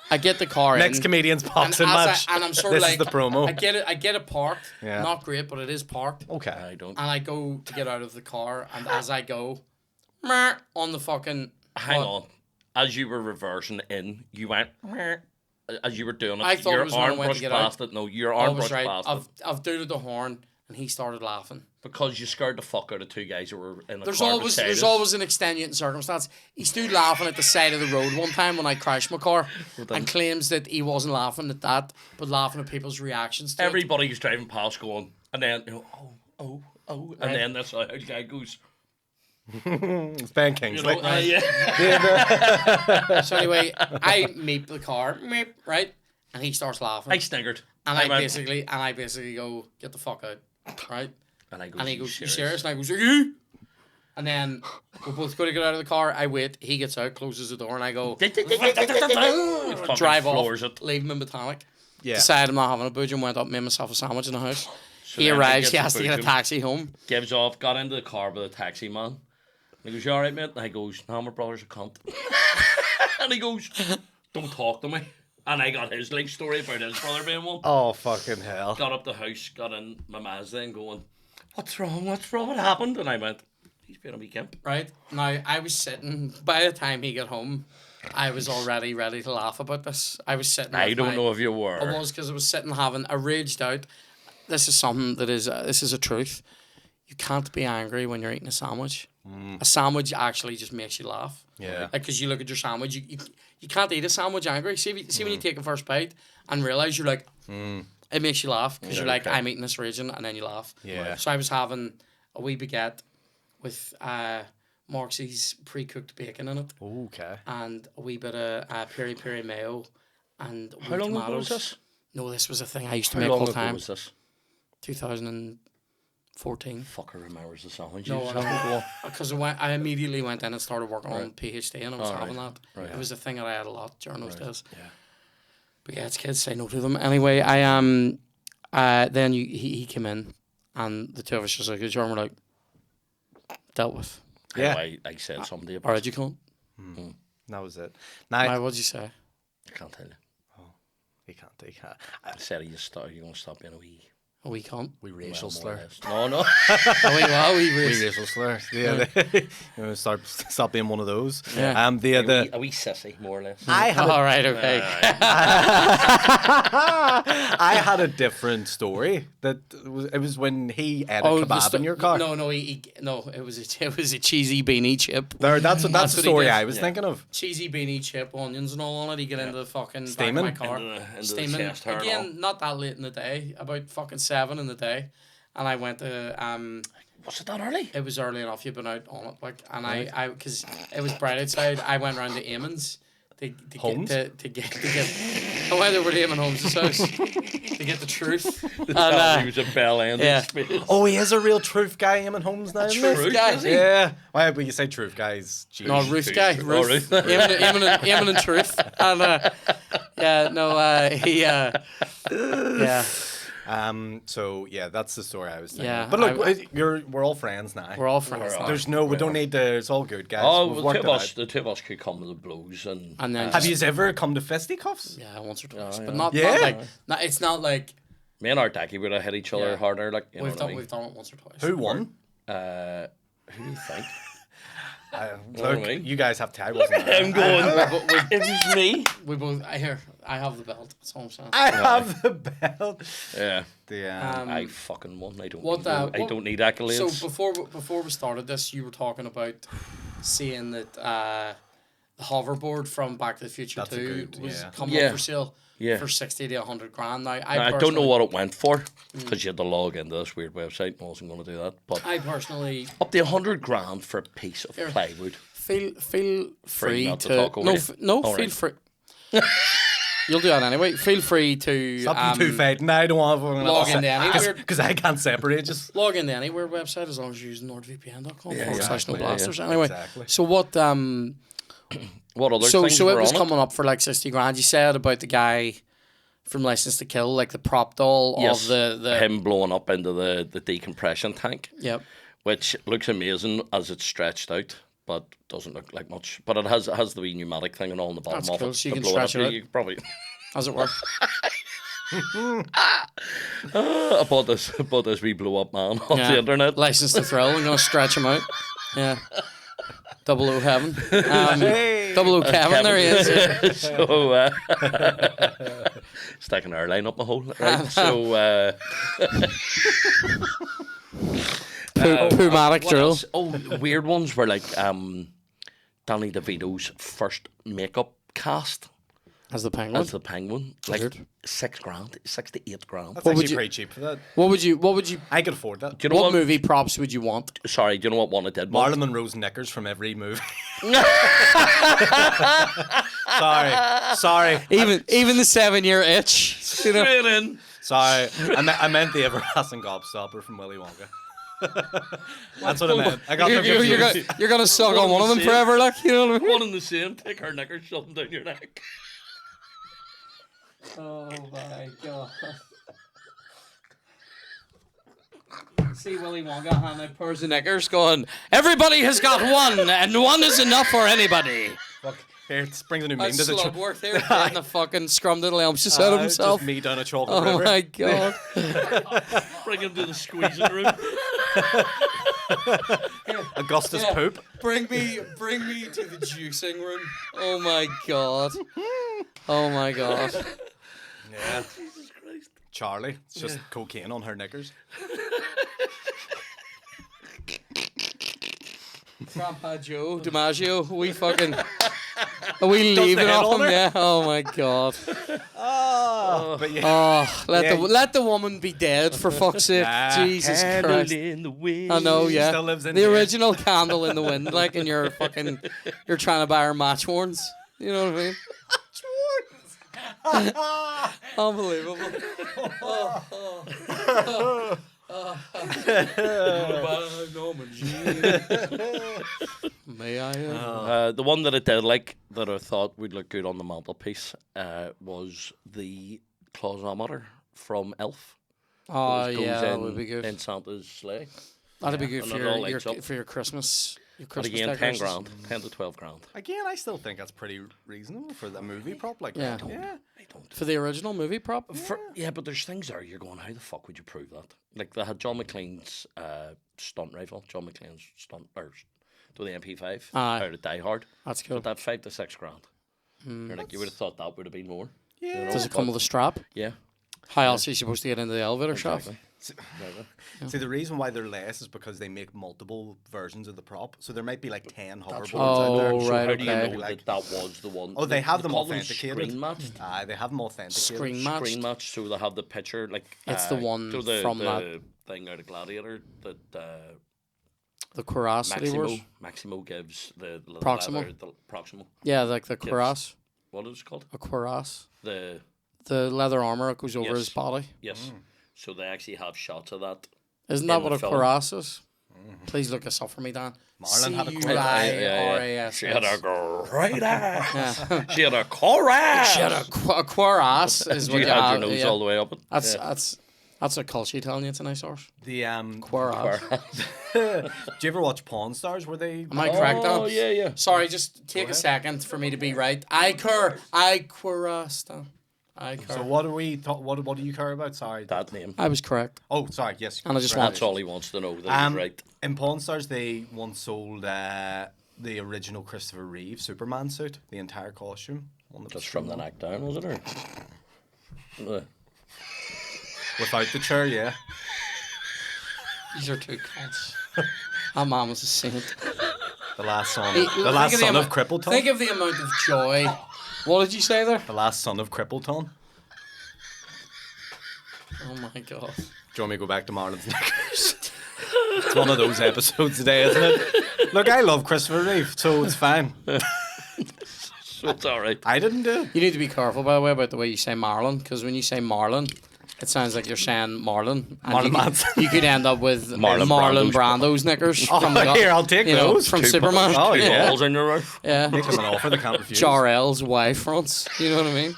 [SPEAKER 1] I get the car
[SPEAKER 2] Next
[SPEAKER 1] in.
[SPEAKER 2] comedian's boxing
[SPEAKER 1] and
[SPEAKER 2] match.
[SPEAKER 1] and I'm sort of
[SPEAKER 2] this
[SPEAKER 1] like,
[SPEAKER 2] is the promo.
[SPEAKER 1] I get it parked.
[SPEAKER 2] Yeah.
[SPEAKER 1] Not great, but it is parked.
[SPEAKER 2] Okay.
[SPEAKER 3] I don't.
[SPEAKER 1] And I go to get out of the car, and as I go, meh, on the fucking.
[SPEAKER 3] Hang
[SPEAKER 1] what?
[SPEAKER 3] on. As you were reversing in, you went. "Meh." As you were doing it,
[SPEAKER 1] I thought it
[SPEAKER 3] your
[SPEAKER 1] was when I
[SPEAKER 3] arm
[SPEAKER 1] went to
[SPEAKER 3] brushed
[SPEAKER 1] get out.
[SPEAKER 3] past it. No, your
[SPEAKER 1] I
[SPEAKER 3] arm
[SPEAKER 1] was
[SPEAKER 3] brushed
[SPEAKER 1] right.
[SPEAKER 3] past it.
[SPEAKER 1] I've dooted the horn, and he started laughing.
[SPEAKER 3] Because you scared the fuck out of two guys who were in the
[SPEAKER 1] There's
[SPEAKER 3] car
[SPEAKER 1] always
[SPEAKER 3] beside
[SPEAKER 1] there's
[SPEAKER 3] us.
[SPEAKER 1] always an extenuating circumstance. He stood laughing at the side of the road one time when I crashed my car, and claims that he wasn't laughing at that, but laughing at people's reactions to it.
[SPEAKER 3] Everybody who's driving past going, and then, you know, oh,
[SPEAKER 1] Right.
[SPEAKER 3] and then this guy goes,
[SPEAKER 2] It's Ben Kingsley.
[SPEAKER 1] So anyway, I meet the car, right, and he starts laughing.
[SPEAKER 3] I sniggered.
[SPEAKER 1] And
[SPEAKER 3] I
[SPEAKER 1] I basically go, get the fuck out, right?
[SPEAKER 3] And I go,
[SPEAKER 1] And he goes, you serious? And I goes, are you? And then we both go to get out of the car. I wait. He gets out, closes the door, and I go, drive off, leave him in Botanic.
[SPEAKER 2] Yeah.
[SPEAKER 1] Decided I'm not having a budge and went up, made myself a sandwich in the house.
[SPEAKER 3] So
[SPEAKER 1] He
[SPEAKER 3] then
[SPEAKER 1] arrives, he
[SPEAKER 3] gets
[SPEAKER 1] has
[SPEAKER 3] the
[SPEAKER 1] to get a
[SPEAKER 3] boot
[SPEAKER 1] taxi home.
[SPEAKER 3] gives off, got into the car with a taxi man. And he goes, you alright, mate? And I goes, no, my brother's a cunt. And he goes, don't talk to me. And I got his life story about his brother being one.
[SPEAKER 2] Oh, fucking hell.
[SPEAKER 3] Got up the house, got in my Mazda and going, what's wrong? What's wrong? What happened? And I went, he's being a wee gimp.
[SPEAKER 1] Right? Now, I was sitting, by the time he got home, I was already ready to laugh about this. I was sitting.
[SPEAKER 3] I don't know if you were.
[SPEAKER 1] I was, because I was sitting I raged out. This is something that is, this is a truth. You can't be angry when you're eating a sandwich. A sandwich actually just makes you laugh.
[SPEAKER 2] Yeah.
[SPEAKER 1] Like, because you look at your sandwich, you can't eat a sandwich angry. See when you take a first bite and realize you're like, it makes you laugh because you're like, I'm eating this raging, and then you laugh.
[SPEAKER 2] Yeah.
[SPEAKER 1] So I was having a wee baguette with Moxie's pre-cooked bacon in it.
[SPEAKER 2] Okay.
[SPEAKER 1] And a wee bit of peri peri mayo and
[SPEAKER 3] How long
[SPEAKER 1] tomatoes.
[SPEAKER 3] ago was this?
[SPEAKER 1] No, this was a thing I used to
[SPEAKER 3] How
[SPEAKER 1] make
[SPEAKER 3] long
[SPEAKER 1] all the
[SPEAKER 3] ago
[SPEAKER 1] time.
[SPEAKER 3] was this?
[SPEAKER 1] 2014.
[SPEAKER 3] Fucker remembers the sandwich.
[SPEAKER 1] No, because I immediately went in and started working on PhD, and I was having that.
[SPEAKER 3] Right.
[SPEAKER 1] It was a thing that I had a lot during those days.
[SPEAKER 3] Yeah.
[SPEAKER 1] But yeah, it's kids, say no to them. Anyway, then he came in, and the two of us just like, we're like, dealt with.
[SPEAKER 2] Yeah.
[SPEAKER 3] I said something about
[SPEAKER 1] Alright, you can't.
[SPEAKER 2] That was it.
[SPEAKER 1] Why,
[SPEAKER 2] Now,
[SPEAKER 1] what'd you say?
[SPEAKER 3] I can't tell you.
[SPEAKER 2] you can't.
[SPEAKER 3] I said you're going to stop being a wee.
[SPEAKER 1] A wee cunt.
[SPEAKER 2] We racial
[SPEAKER 3] Well, more or
[SPEAKER 2] slur.
[SPEAKER 3] less. No, no.
[SPEAKER 1] A wee
[SPEAKER 2] We
[SPEAKER 1] race.
[SPEAKER 2] racial slur. Yeah. You know, stop being one of those.
[SPEAKER 1] Yeah.
[SPEAKER 3] A wee sissy, more or less.
[SPEAKER 2] I had
[SPEAKER 1] All right, okay.
[SPEAKER 2] I had a different story. It was when he ate a kebab in your car.
[SPEAKER 1] No, it was a cheesy beanie chip.
[SPEAKER 2] That's the
[SPEAKER 1] what he
[SPEAKER 2] story
[SPEAKER 1] did.
[SPEAKER 2] I was thinking of.
[SPEAKER 1] Cheesy beanie chip, onions and all on it. He get into the fucking
[SPEAKER 2] Steaming?
[SPEAKER 1] back of my car.
[SPEAKER 3] Into the
[SPEAKER 1] Steaming.
[SPEAKER 3] chest hair and
[SPEAKER 1] Again, not that late in the day, about fucking 7 in the day. And I went to
[SPEAKER 3] Was it that early?
[SPEAKER 1] it was early enough, you've been out on it, like, and I because it was bright outside, I went round to Eamon's to
[SPEAKER 2] Holmes?
[SPEAKER 1] get I went over to Eamon Holmes' house to get the truth.
[SPEAKER 3] He
[SPEAKER 1] And
[SPEAKER 3] was a bell end
[SPEAKER 1] yeah.
[SPEAKER 3] in space.
[SPEAKER 2] Oh, he is a real truth guy, Eamon Holmes now. isn't he?
[SPEAKER 1] truth guy.
[SPEAKER 3] is he?
[SPEAKER 2] Yeah. Why would you say truth guys? Jeez.
[SPEAKER 1] No, Ruth guy,
[SPEAKER 3] Oh,
[SPEAKER 1] Ruth.
[SPEAKER 3] Ruth.
[SPEAKER 1] Eamon and Truth. And yeah.
[SPEAKER 2] So yeah, that's the story I was thinking.
[SPEAKER 1] Yeah,
[SPEAKER 2] But look, we're all friends now.
[SPEAKER 1] We're all friends. now.
[SPEAKER 2] There's no, we don't need to. It's all good, guys.
[SPEAKER 3] Oh,
[SPEAKER 2] We've
[SPEAKER 3] well,
[SPEAKER 2] worked it out.
[SPEAKER 3] the two of us could come to the blows and
[SPEAKER 1] And then
[SPEAKER 2] Have you ever come to fisticuffs?
[SPEAKER 1] yeah, once or twice,
[SPEAKER 3] yeah.
[SPEAKER 1] but not
[SPEAKER 2] Yeah.
[SPEAKER 1] like it's not like
[SPEAKER 3] me and our Dackie would have hit each other
[SPEAKER 1] Yeah.
[SPEAKER 3] harder. Like you know
[SPEAKER 1] we've
[SPEAKER 3] what I
[SPEAKER 1] done
[SPEAKER 3] mean?
[SPEAKER 1] we've done it once or twice.
[SPEAKER 2] Who won?
[SPEAKER 3] Who do you think?
[SPEAKER 2] Look,
[SPEAKER 3] me.
[SPEAKER 2] you guys have to. I wasn't there.
[SPEAKER 3] I'm going. It was me.
[SPEAKER 1] We both. I have the belt. That's all I'm saying.
[SPEAKER 2] I have the belt.
[SPEAKER 3] Yeah.
[SPEAKER 2] The
[SPEAKER 3] I fucking won. I don't.
[SPEAKER 1] what,
[SPEAKER 3] need,
[SPEAKER 1] uh,
[SPEAKER 3] I
[SPEAKER 1] what-
[SPEAKER 3] don't need accolades.
[SPEAKER 1] So before we started this, you were talking about seeing that the hoverboard from Back to the Future
[SPEAKER 2] That's a
[SPEAKER 1] 2
[SPEAKER 2] good-
[SPEAKER 1] was
[SPEAKER 2] yeah.
[SPEAKER 1] coming
[SPEAKER 3] Yeah.
[SPEAKER 1] up for sale
[SPEAKER 3] Yeah.
[SPEAKER 1] for 60 to 100 grand. Now
[SPEAKER 3] I don't know
[SPEAKER 1] personally-
[SPEAKER 3] what it went for because you had to log into this weird website. I wasn't going to do that, but
[SPEAKER 1] I personally
[SPEAKER 3] up to 100 grand for a piece of
[SPEAKER 1] Here.
[SPEAKER 3] plywood.
[SPEAKER 1] feel free
[SPEAKER 3] not to
[SPEAKER 1] to
[SPEAKER 3] talk over you. All
[SPEAKER 1] feel
[SPEAKER 3] right.
[SPEAKER 1] free. You'll do that anyway. Feel free to
[SPEAKER 2] Stop you two fading. I don't want to
[SPEAKER 1] log into anywhere.
[SPEAKER 2] because I can't separate. Just
[SPEAKER 1] Log into anywhere website as long as you're using nordvpn.com
[SPEAKER 3] Yeah,
[SPEAKER 1] /no
[SPEAKER 2] exactly,
[SPEAKER 1] blasters.
[SPEAKER 2] yeah.
[SPEAKER 1] Anyway,
[SPEAKER 2] Exactly.
[SPEAKER 1] so what
[SPEAKER 3] What other
[SPEAKER 1] so
[SPEAKER 3] things
[SPEAKER 1] it
[SPEAKER 3] were
[SPEAKER 1] was
[SPEAKER 3] on
[SPEAKER 1] coming up for like 60 grand. You said about the guy from License to Kill, like the prop doll
[SPEAKER 3] Yes,
[SPEAKER 1] of the
[SPEAKER 3] him blowing up into the decompression tank,
[SPEAKER 1] Yep.
[SPEAKER 3] which looks amazing as it's stretched out, but doesn't look like much. But it has the wee pneumatic thing and all on the bottom
[SPEAKER 1] That's
[SPEAKER 3] of
[SPEAKER 1] cool,
[SPEAKER 3] it.
[SPEAKER 1] so you
[SPEAKER 3] to
[SPEAKER 1] can
[SPEAKER 3] blow
[SPEAKER 1] stretch
[SPEAKER 3] up.
[SPEAKER 1] it out.
[SPEAKER 3] You could probably.
[SPEAKER 1] As it were.
[SPEAKER 3] I bought this wee blow up man off
[SPEAKER 1] Yeah.
[SPEAKER 3] the internet.
[SPEAKER 1] License to Thrill. I'm gonna stretch him out. Yeah. 00 Heaven.
[SPEAKER 2] Hey.
[SPEAKER 1] 00 Kevin. There he is.
[SPEAKER 3] So sticking our line up my hole. Right. So
[SPEAKER 1] Pneumatic
[SPEAKER 3] what
[SPEAKER 1] drill.
[SPEAKER 3] else? Oh, weird ones were like Danny DeVito's first makeup cast.
[SPEAKER 1] As the penguin.
[SPEAKER 3] as the penguin. Like
[SPEAKER 1] Weird.
[SPEAKER 3] £6,000, 6 to 8 grand.
[SPEAKER 2] That's
[SPEAKER 1] What would
[SPEAKER 2] actually
[SPEAKER 1] you-
[SPEAKER 2] pretty cheap for that.
[SPEAKER 1] What would you?
[SPEAKER 2] I could afford that.
[SPEAKER 3] Do you know
[SPEAKER 1] What
[SPEAKER 3] what?
[SPEAKER 1] movie props would you want?
[SPEAKER 3] Sorry, do you know what one I did? want?
[SPEAKER 2] Marlon Monroe's knickers from every movie. Sorry.
[SPEAKER 1] Even the 7-year itch. You know?
[SPEAKER 3] Straight in.
[SPEAKER 2] Sorry. I meant the everlasting gobstopper from Willy Wonka. That's what I meant. I got them confused.
[SPEAKER 1] You're gonna suck on one of them
[SPEAKER 3] Same.
[SPEAKER 1] forever, like, you know what I mean?
[SPEAKER 3] One and the same. Take her knickers, shove them down your neck.
[SPEAKER 1] Oh my god. See Willy Wonka handing out pairs of knickers going, everybody has got one, and one is enough for anybody.
[SPEAKER 2] Fuck. Here, it brings a new meme.
[SPEAKER 1] That's
[SPEAKER 2] Does it
[SPEAKER 1] Slugworth there, getting the fucking scrumdiddle elms just out of himself.
[SPEAKER 2] Just me down a chocolate
[SPEAKER 1] Oh
[SPEAKER 2] river.
[SPEAKER 1] my god.
[SPEAKER 3] Bring him to the squeezing room.
[SPEAKER 2] Augustus Poop.
[SPEAKER 1] Bring me to the juicing room. Oh my god. Oh my god.
[SPEAKER 2] Yeah. Charlie. It's just cocaine on her knickers.
[SPEAKER 1] Grandpa Joe DiMaggio, we fucking we leaving
[SPEAKER 2] head
[SPEAKER 1] off
[SPEAKER 2] on
[SPEAKER 1] him,
[SPEAKER 2] her?
[SPEAKER 1] yeah. Oh my god.
[SPEAKER 2] But yeah.
[SPEAKER 1] Oh,
[SPEAKER 2] Yeah.
[SPEAKER 1] let the woman be dead for fuck's sake.
[SPEAKER 2] Nah.
[SPEAKER 1] Jesus
[SPEAKER 3] Candle
[SPEAKER 1] Christ.
[SPEAKER 3] in the wind.
[SPEAKER 1] I know, yeah.
[SPEAKER 2] still lives in
[SPEAKER 1] the
[SPEAKER 2] here.
[SPEAKER 1] original candle in the wind, like, and you're trying to buy her match horns. You know what I mean? Unbelievable. May I?
[SPEAKER 3] The one that I did like, that I thought would look good on the mantelpiece, was the clausometer from Elf.
[SPEAKER 1] Oh
[SPEAKER 3] Goes
[SPEAKER 1] yeah, that
[SPEAKER 3] in-
[SPEAKER 1] would be good.
[SPEAKER 3] In Santa's sleigh.
[SPEAKER 1] That'd be good
[SPEAKER 3] and
[SPEAKER 1] for
[SPEAKER 3] it all
[SPEAKER 1] your
[SPEAKER 3] lights up.
[SPEAKER 1] for your Christmas. Your
[SPEAKER 3] But
[SPEAKER 1] Christmas
[SPEAKER 3] again, 10
[SPEAKER 1] decorations.
[SPEAKER 3] grand, 10 to 12 grand.
[SPEAKER 2] Again, I still think that's pretty reasonable for the movie prop. Like,
[SPEAKER 1] Yeah.
[SPEAKER 2] yeah.
[SPEAKER 3] I don't.
[SPEAKER 1] For the original movie prop.
[SPEAKER 3] Yeah, but there's things there you're going, how the fuck would you prove that? Like they had John McClane's stunt rifle, John McClane's stunt, or to the MP5
[SPEAKER 1] Aye.
[SPEAKER 3] out of Die Hard.
[SPEAKER 1] That's cool.
[SPEAKER 3] But that 5 to 6 grand. You're like, you would have thought that would have been more.
[SPEAKER 2] Yeah.
[SPEAKER 3] You know,
[SPEAKER 1] Does it come
[SPEAKER 3] but-
[SPEAKER 1] with a strap?
[SPEAKER 3] Yeah.
[SPEAKER 1] How else are you supposed to get into the elevator shaft?
[SPEAKER 3] Exactly. Exactly.
[SPEAKER 2] See, the reason why they're less is because they make multiple versions of the prop. So there might be like 10 hoverboards out there.
[SPEAKER 1] Oh,
[SPEAKER 3] So
[SPEAKER 1] right,
[SPEAKER 3] how do you
[SPEAKER 1] okay.
[SPEAKER 3] know
[SPEAKER 2] Like-
[SPEAKER 3] that was the one?
[SPEAKER 2] Oh, they have them
[SPEAKER 3] call
[SPEAKER 2] authenticated.
[SPEAKER 3] Screen matched.
[SPEAKER 2] They have them authenticated.
[SPEAKER 1] Screen matched.
[SPEAKER 3] Screen match, so they have the picture like
[SPEAKER 1] It's the one
[SPEAKER 3] so
[SPEAKER 1] from
[SPEAKER 3] the
[SPEAKER 1] that-
[SPEAKER 3] thing out of Gladiator that
[SPEAKER 1] The Cuirass City Wars?
[SPEAKER 3] Maximo gives the
[SPEAKER 1] Proximal?
[SPEAKER 3] leather, the Proximal.
[SPEAKER 1] Yeah, like the Cuirass.
[SPEAKER 3] What is it called?
[SPEAKER 1] A Cuirass.
[SPEAKER 3] The
[SPEAKER 1] The leather armor that goes over
[SPEAKER 3] Yes.
[SPEAKER 1] his body.
[SPEAKER 3] yes. So they actually have shots of that.
[SPEAKER 1] Isn't that
[SPEAKER 3] In
[SPEAKER 1] what
[SPEAKER 3] the
[SPEAKER 1] a
[SPEAKER 3] film.
[SPEAKER 1] Cuirass is? Please look this up for me, Dan.
[SPEAKER 2] Marlon had a
[SPEAKER 1] C-U-I-R-A-S.
[SPEAKER 3] She had a great ass.
[SPEAKER 1] Yeah.
[SPEAKER 3] She had a chorus.
[SPEAKER 1] She had a Cuirass is what
[SPEAKER 3] You
[SPEAKER 1] you
[SPEAKER 3] had
[SPEAKER 1] have.
[SPEAKER 3] your nose
[SPEAKER 1] Yeah.
[SPEAKER 3] all the way up it.
[SPEAKER 1] That's a Colchi telling you it's a nice horse.
[SPEAKER 2] The
[SPEAKER 1] Cuirass.
[SPEAKER 2] Do you ever watch Pawn Stars? Where they?
[SPEAKER 1] Am I correct, Dan?
[SPEAKER 3] Oh yeah, yeah.
[SPEAKER 1] Sorry, just take a second for me to be right. I Cuirass, Dan.
[SPEAKER 2] So what do we? What do you care about? Sorry.
[SPEAKER 3] That name.
[SPEAKER 1] I was correct.
[SPEAKER 2] Oh, sorry. Yes.
[SPEAKER 1] And I just
[SPEAKER 3] That's all he wants to know. That he's right.
[SPEAKER 2] In Pawn Stars, they once sold the original Christopher Reeve Superman suit, the entire costume. One that
[SPEAKER 3] Just
[SPEAKER 2] was
[SPEAKER 3] from the neck down, was it? Or?
[SPEAKER 2] without the chair, yeah.
[SPEAKER 1] These are two cunts. My mom was a saint.
[SPEAKER 2] The last son.
[SPEAKER 1] Hey,
[SPEAKER 2] The last
[SPEAKER 1] think
[SPEAKER 2] son
[SPEAKER 1] the
[SPEAKER 2] of Crippleton.
[SPEAKER 1] Think of the amount of joy. What did you say there?
[SPEAKER 2] The last son of Crippleton.
[SPEAKER 1] Oh my god.
[SPEAKER 2] Do you want me to go back to Marlon's Knickers? It's one of those episodes today, isn't it? Look, I love Christopher Reeve, so it's fine.
[SPEAKER 3] So it's all right.
[SPEAKER 2] I didn't do it.
[SPEAKER 1] You need to be careful, by the way, about the way you say Marlon, because when you say Marlon, it sounds like you're saying Marlon. And
[SPEAKER 2] Marlon
[SPEAKER 1] you,
[SPEAKER 2] Manson.
[SPEAKER 1] you could end up with
[SPEAKER 3] Marlon
[SPEAKER 1] Marlon
[SPEAKER 3] Brando's-
[SPEAKER 1] Brando's knickers.
[SPEAKER 2] Oh,
[SPEAKER 1] from the,
[SPEAKER 2] here, I'll take
[SPEAKER 1] you know,
[SPEAKER 2] those.
[SPEAKER 1] from
[SPEAKER 2] Two
[SPEAKER 1] Superman.
[SPEAKER 2] balls. Oh, yeah.
[SPEAKER 3] Balls in your mouth.
[SPEAKER 1] Yeah.
[SPEAKER 2] Make them an offer they can't refuse.
[SPEAKER 1] Jor-El's Y fronts. You know what I mean?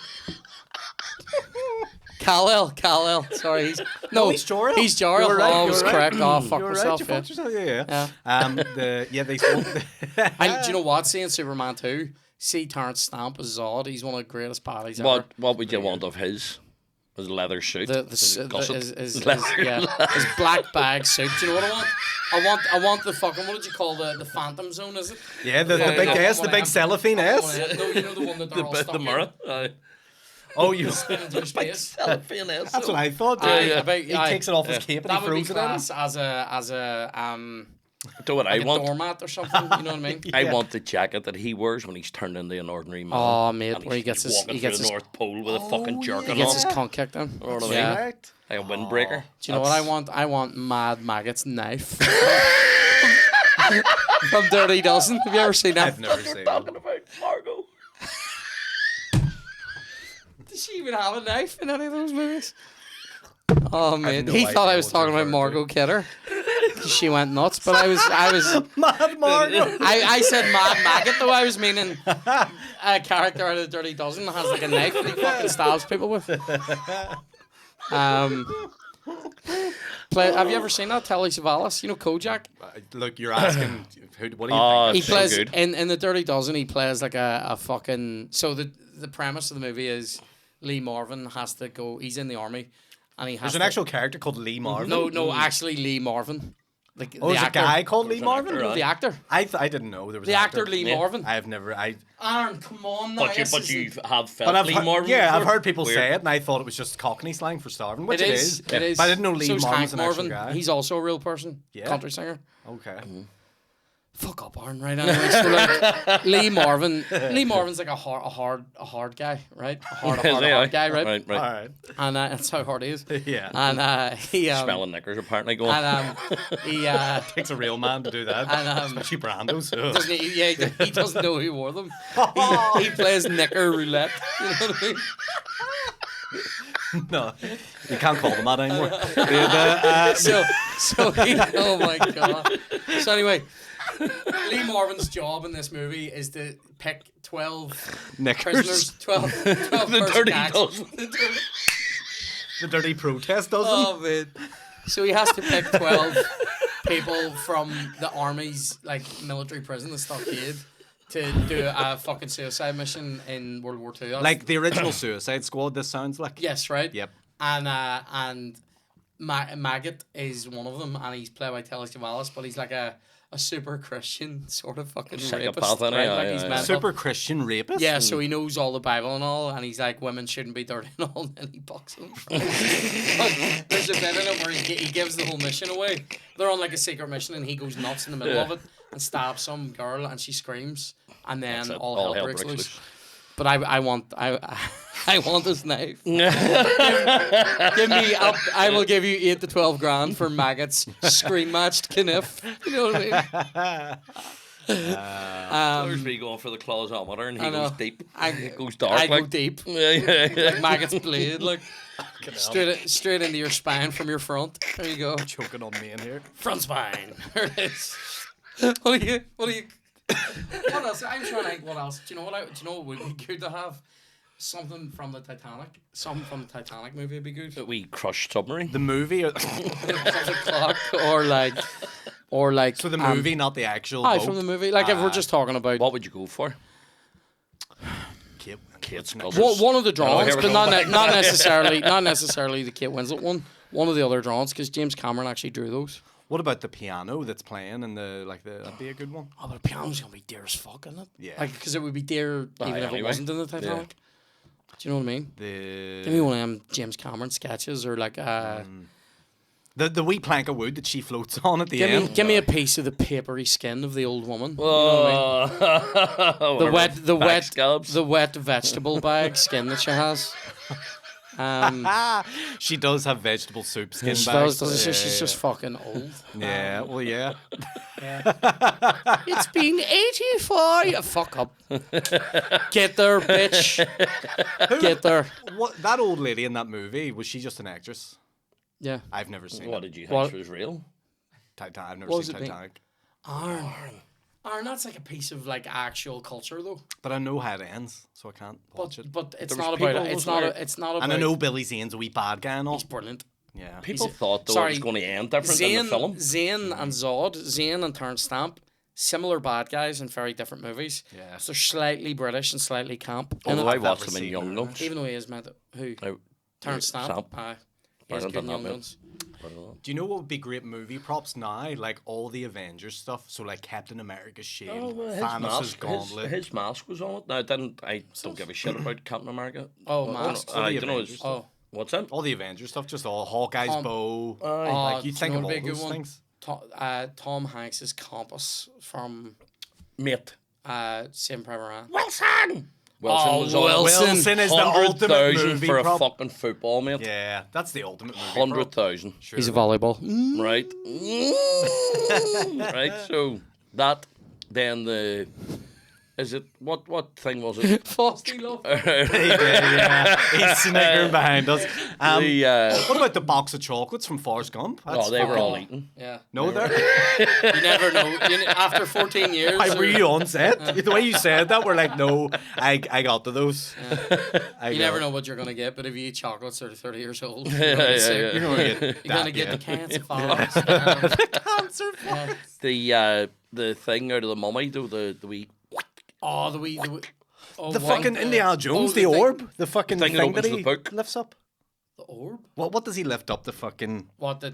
[SPEAKER 1] Kal-El. Sorry,
[SPEAKER 2] he's Jor-El.
[SPEAKER 1] He's Jor-El.
[SPEAKER 2] You were right,
[SPEAKER 1] Oh, I
[SPEAKER 2] you
[SPEAKER 1] was
[SPEAKER 2] were right.
[SPEAKER 1] correct. Oh, fuck
[SPEAKER 2] You were
[SPEAKER 1] myself.
[SPEAKER 2] right, you
[SPEAKER 1] Yeah.
[SPEAKER 2] fucked yourself, yeah. They sold.
[SPEAKER 1] And do you know what? Seeing Superman 2, see Terrence Stamp as Zod. He's one of the greatest bodies ever.
[SPEAKER 3] What would you want of his? His leather suit. His gusset.
[SPEAKER 1] His
[SPEAKER 3] Leather.
[SPEAKER 1] his black bag suit. Do you know what I want? I want the fucking, what did you call the Phantom Zone, is it?
[SPEAKER 2] Yeah, the big S, the big cellophane S.
[SPEAKER 1] No, you know the one that they're all stuck
[SPEAKER 3] the mirror. Aye.
[SPEAKER 2] Oh, you.
[SPEAKER 1] in through space.
[SPEAKER 3] Cellophane S.
[SPEAKER 2] That's what I thought.
[SPEAKER 1] Aye,
[SPEAKER 2] Yeah.
[SPEAKER 1] about-
[SPEAKER 2] He
[SPEAKER 1] aye.
[SPEAKER 2] takes it off his cape and
[SPEAKER 1] That
[SPEAKER 2] he
[SPEAKER 1] would be
[SPEAKER 2] throws it in.
[SPEAKER 1] class as a
[SPEAKER 3] Do what
[SPEAKER 1] like
[SPEAKER 3] I
[SPEAKER 1] a
[SPEAKER 3] want.
[SPEAKER 1] doormat or something. You know what I mean?
[SPEAKER 3] I want the jacket that he wears when he's turned into an ordinary man.
[SPEAKER 1] Oh, mate,
[SPEAKER 3] And
[SPEAKER 1] where he gets
[SPEAKER 3] he's
[SPEAKER 1] his
[SPEAKER 3] walking
[SPEAKER 1] he gets
[SPEAKER 3] through
[SPEAKER 1] his
[SPEAKER 3] the North Pole with a fucking jerkin
[SPEAKER 1] he gets his
[SPEAKER 3] on.
[SPEAKER 1] cunt kicked in.
[SPEAKER 3] You know what I mean?
[SPEAKER 1] Yeah.
[SPEAKER 2] Right?
[SPEAKER 3] Like a windbreaker.
[SPEAKER 1] Do you know what I want? I want Mad Maggot's knife from Dirty Dozen. Have you ever seen that?
[SPEAKER 2] I've never seen
[SPEAKER 3] Talking
[SPEAKER 2] it.
[SPEAKER 3] about Margot.
[SPEAKER 1] Does she even have a knife in any of those movies? Oh man,
[SPEAKER 2] no
[SPEAKER 1] he
[SPEAKER 2] idea
[SPEAKER 1] thought I was
[SPEAKER 2] what
[SPEAKER 1] talking
[SPEAKER 2] you're
[SPEAKER 1] about Margot
[SPEAKER 2] referring
[SPEAKER 1] Kidder. She went nuts, but I was
[SPEAKER 2] Mad Margot.
[SPEAKER 1] I said Mad Maggot though. I was meaning a character out of Dirty Dozen that has like a knife that he fucking stabs people with. Have you ever seen that? Telly Savalas, you know Kojak.
[SPEAKER 2] Look, you're asking, what do you
[SPEAKER 3] Oh,
[SPEAKER 2] think?
[SPEAKER 1] He
[SPEAKER 3] so
[SPEAKER 1] plays
[SPEAKER 3] good.
[SPEAKER 1] in the Dirty Dozen. He plays like a fucking. So the premise of the movie is Lee Marvin has to go. He's in the army, and he has
[SPEAKER 2] There's an actual character called Lee Marvin.
[SPEAKER 1] no, actually Lee Marvin. Like
[SPEAKER 2] Oh,
[SPEAKER 1] the
[SPEAKER 2] there's a
[SPEAKER 1] actor,
[SPEAKER 2] guy called Lee
[SPEAKER 3] an
[SPEAKER 2] Marvin?
[SPEAKER 3] actor,
[SPEAKER 1] No, the actor,
[SPEAKER 2] I didn't know there was
[SPEAKER 1] the
[SPEAKER 2] an
[SPEAKER 1] actor Lee
[SPEAKER 3] Yeah.
[SPEAKER 1] Marvin.
[SPEAKER 2] I have never.
[SPEAKER 1] Aaron, come on now.
[SPEAKER 3] But
[SPEAKER 1] this
[SPEAKER 3] you
[SPEAKER 1] isn't-
[SPEAKER 3] have felt
[SPEAKER 2] But I've
[SPEAKER 3] Lee
[SPEAKER 2] heard,
[SPEAKER 3] Marvin
[SPEAKER 2] yeah, I've
[SPEAKER 3] before?
[SPEAKER 2] heard people
[SPEAKER 3] Weird.
[SPEAKER 2] say it, and I thought it was just Cockney slang for starving, which
[SPEAKER 1] It
[SPEAKER 2] it
[SPEAKER 1] is.
[SPEAKER 2] is.
[SPEAKER 1] It is.
[SPEAKER 2] But I didn't know Lee
[SPEAKER 1] So's
[SPEAKER 2] Marvin's
[SPEAKER 1] Hank
[SPEAKER 2] an actual
[SPEAKER 1] Marvin.
[SPEAKER 2] guy.
[SPEAKER 1] He's also a real person.
[SPEAKER 2] Yeah.
[SPEAKER 1] Country singer.
[SPEAKER 2] Okay.
[SPEAKER 1] Fuck up, Aaron. Right. Anyway, so like, Lee Marvin. Lee Marvin's like a hard guy, right? A hard guy, right?
[SPEAKER 3] Right, right.
[SPEAKER 2] All right.
[SPEAKER 1] And that's how hard he is.
[SPEAKER 2] Yeah.
[SPEAKER 1] And he
[SPEAKER 3] Smelling knickers apparently going.
[SPEAKER 1] and he
[SPEAKER 2] Takes a real man to do that.
[SPEAKER 1] And,
[SPEAKER 2] Especially Brando's.
[SPEAKER 1] doesn't he, yeah, he doesn't know who wore them. He plays knicker roulette. You know what I mean?
[SPEAKER 2] No, you can't call them that anymore.
[SPEAKER 1] So he, oh my god. So anyway, Lee Marvin's job in this movie is to pick 12
[SPEAKER 2] Knickers.
[SPEAKER 1] prisoners, 12 first
[SPEAKER 3] Dirty
[SPEAKER 1] gags.
[SPEAKER 3] Dozen.
[SPEAKER 2] The dirty protest doesn't.
[SPEAKER 1] Oh man. So he has to pick 12 people from the army's like military prison, the stockade, to do a fucking suicide mission in World War II.
[SPEAKER 2] Like the original Suicide Squad, this sounds like.
[SPEAKER 1] Yes, right?
[SPEAKER 2] Yep.
[SPEAKER 1] And Maggot is one of them, and he's played by Telly Savalas, but he's like a super Christian sort of fucking
[SPEAKER 3] Psychopath,
[SPEAKER 1] rapist,
[SPEAKER 3] isn't he?
[SPEAKER 1] right?
[SPEAKER 3] Yeah,
[SPEAKER 1] Like he's
[SPEAKER 3] yeah, yeah.
[SPEAKER 1] mental.
[SPEAKER 2] Super Christian rapist?
[SPEAKER 1] Yeah, so he knows all the Bible and all, and he's like, women shouldn't be dirty and all, and then he bucks them. But there's a bit in it where he gives the whole mission away. They're on like a secret mission, and he goes nuts in the middle of it and stabs some girl, and she screams, and then
[SPEAKER 3] That's it.
[SPEAKER 1] all hell breaks loose. But I want this knife. Give me up. I will give you 8 to 12 grand for Maggot's screen matched kniff. You know what I mean?
[SPEAKER 3] There's me going for the clausometer and he
[SPEAKER 1] I know.
[SPEAKER 3] goes deep.
[SPEAKER 1] I-
[SPEAKER 3] He goes dark.
[SPEAKER 1] I go
[SPEAKER 3] like.
[SPEAKER 1] deep.
[SPEAKER 3] Yeah, yeah, yeah.
[SPEAKER 1] Like Maggot's blade, like straight into your spine from your front. There you go.
[SPEAKER 2] Choking on me in here.
[SPEAKER 1] Front spine. There it is. What do you? What else? I'm trying to think. What else? Do you know what would be good to have? Something from the Titanic. Something from the Titanic movie would be good.
[SPEAKER 3] That we crushed submarine.
[SPEAKER 2] The movie? Or...
[SPEAKER 1] Something clock or like.
[SPEAKER 2] so the movie, not the actual
[SPEAKER 1] Aye,
[SPEAKER 2] boat?
[SPEAKER 1] from the movie. Like if we're just talking about
[SPEAKER 3] What would you go for?
[SPEAKER 2] Kate
[SPEAKER 3] Winslet.
[SPEAKER 1] one of the draws,
[SPEAKER 3] here we
[SPEAKER 1] but
[SPEAKER 3] go.
[SPEAKER 1] not necessarily the Kate Winslet one. One of the other draws, because James Cameron actually drew those.
[SPEAKER 2] What about the piano that's playing and that'd be a good one?
[SPEAKER 1] Oh, but the piano's gonna be dear as fuck, isn't it?
[SPEAKER 2] Yeah.
[SPEAKER 1] Like, because it would be dear even if it
[SPEAKER 3] anyway.
[SPEAKER 1] wasn't in the Titanic. Do you know what I mean? Give me
[SPEAKER 2] The
[SPEAKER 1] one of them James Cameron sketches, or like
[SPEAKER 2] the wee plank of wood that she floats on at the end.
[SPEAKER 1] give me a piece of the papery skin of the old woman. You know what I mean? The wet vegetable bag skin that she has.
[SPEAKER 2] She does have vegetable soup skin
[SPEAKER 1] She
[SPEAKER 2] bags.
[SPEAKER 1] does, doesn't she?
[SPEAKER 2] Yeah,
[SPEAKER 1] She's
[SPEAKER 2] yeah,
[SPEAKER 1] just fucking old.
[SPEAKER 2] yeah. Well, yeah.
[SPEAKER 1] It's been 84. You fuck up. Get there, bitch. Get there.
[SPEAKER 2] What that old lady in that movie, was she just an actress?
[SPEAKER 1] Yeah.
[SPEAKER 2] I've never seen
[SPEAKER 3] What
[SPEAKER 2] it.
[SPEAKER 3] did you
[SPEAKER 1] What?
[SPEAKER 3] think was real?
[SPEAKER 2] Titanic. I've never
[SPEAKER 1] What was
[SPEAKER 2] seen
[SPEAKER 1] it being?
[SPEAKER 2] Titanic.
[SPEAKER 1] Arn, that's like a piece of like actual culture though.
[SPEAKER 2] But I know how it ends, so I can't watch it.
[SPEAKER 1] But it's
[SPEAKER 3] There was
[SPEAKER 1] not about
[SPEAKER 3] people,
[SPEAKER 1] it. It's
[SPEAKER 3] wasn't
[SPEAKER 1] not.
[SPEAKER 3] there?
[SPEAKER 1] It's not about.
[SPEAKER 2] And I know Billy Zane's a wee bad guy and all.
[SPEAKER 1] he's brilliant.
[SPEAKER 2] Yeah.
[SPEAKER 3] People thought though it
[SPEAKER 1] sorry,
[SPEAKER 3] was going to end different in the film.
[SPEAKER 1] Zane and Zod, Zane and Terrence Stamp, similar bad guys in very different movies.
[SPEAKER 2] Yeah.
[SPEAKER 1] So they're slightly British and slightly camp. in
[SPEAKER 3] Although
[SPEAKER 1] it.
[SPEAKER 3] I watched
[SPEAKER 2] never
[SPEAKER 3] them in
[SPEAKER 2] seen
[SPEAKER 3] Young
[SPEAKER 2] that.
[SPEAKER 3] Guns.
[SPEAKER 1] Even though he is meant to, who? Terrence Stamp.
[SPEAKER 3] Stamp.
[SPEAKER 1] Aye. He is
[SPEAKER 3] Brilliant
[SPEAKER 1] good in
[SPEAKER 3] in that
[SPEAKER 1] Young
[SPEAKER 3] bit.
[SPEAKER 1] Guns.
[SPEAKER 2] Do you know what would be great movie props now? Like all the Avengers stuff. So like Captain America's shield, Thanos' gauntlet.
[SPEAKER 3] His mask was on it. Now, I don't give a shit about Captain America.
[SPEAKER 1] Oh, mask.
[SPEAKER 2] all
[SPEAKER 3] I
[SPEAKER 2] the
[SPEAKER 3] don't know.
[SPEAKER 2] Avengers
[SPEAKER 1] Oh.
[SPEAKER 3] What's that?
[SPEAKER 2] All the Avengers stuff, just all Hawkeye's bow.
[SPEAKER 1] Oh,
[SPEAKER 2] like you
[SPEAKER 1] do
[SPEAKER 2] think
[SPEAKER 1] know
[SPEAKER 2] of
[SPEAKER 1] what would
[SPEAKER 2] all
[SPEAKER 1] be a good
[SPEAKER 2] those
[SPEAKER 1] one?
[SPEAKER 2] things.
[SPEAKER 1] Tom Hanks's compass from
[SPEAKER 3] Mate.
[SPEAKER 1] Saving Private Ryan.
[SPEAKER 3] Wilson
[SPEAKER 1] Oh,
[SPEAKER 3] was on
[SPEAKER 1] Wilson.
[SPEAKER 2] Wilson is the ultimate
[SPEAKER 3] 100,000
[SPEAKER 2] movie
[SPEAKER 3] for a
[SPEAKER 2] prop.
[SPEAKER 3] fucking football, mate.
[SPEAKER 2] Yeah, that's the ultimate movie prop.
[SPEAKER 3] 100,000.
[SPEAKER 2] Sure.
[SPEAKER 1] He's a volleyball.
[SPEAKER 3] Right. Right. So that then the is it what thing was it?
[SPEAKER 1] Frosty love.
[SPEAKER 2] Yeah, he's sniggering behind us.
[SPEAKER 3] The
[SPEAKER 2] What about the box of chocolates from Forrest Gump?
[SPEAKER 3] oh, they were all eaten.
[SPEAKER 1] Yeah.
[SPEAKER 2] No, there.
[SPEAKER 1] You never know. After 14 years.
[SPEAKER 2] Were you on set? The way you said that, we're like, no, I got to those.
[SPEAKER 1] You never know what you're gonna get, but if you eat chocolates that are 30 years old,
[SPEAKER 3] Yeah, yeah.
[SPEAKER 2] You're gonna get.
[SPEAKER 1] you're gonna get the cancer fox.
[SPEAKER 2] cancer.
[SPEAKER 3] The thing out of the mummy, though, the wee
[SPEAKER 1] Oh, the wee. Oh,
[SPEAKER 2] The
[SPEAKER 1] what?
[SPEAKER 2] fucking Indiana Jones,
[SPEAKER 1] Oh,
[SPEAKER 2] the
[SPEAKER 1] the thing-
[SPEAKER 2] orb, the fucking
[SPEAKER 3] thing that
[SPEAKER 2] thing
[SPEAKER 3] opens
[SPEAKER 2] that
[SPEAKER 3] the
[SPEAKER 2] he
[SPEAKER 3] book.
[SPEAKER 2] lifts up.
[SPEAKER 1] The orb?
[SPEAKER 2] What does he lift up? The fucking.
[SPEAKER 1] What the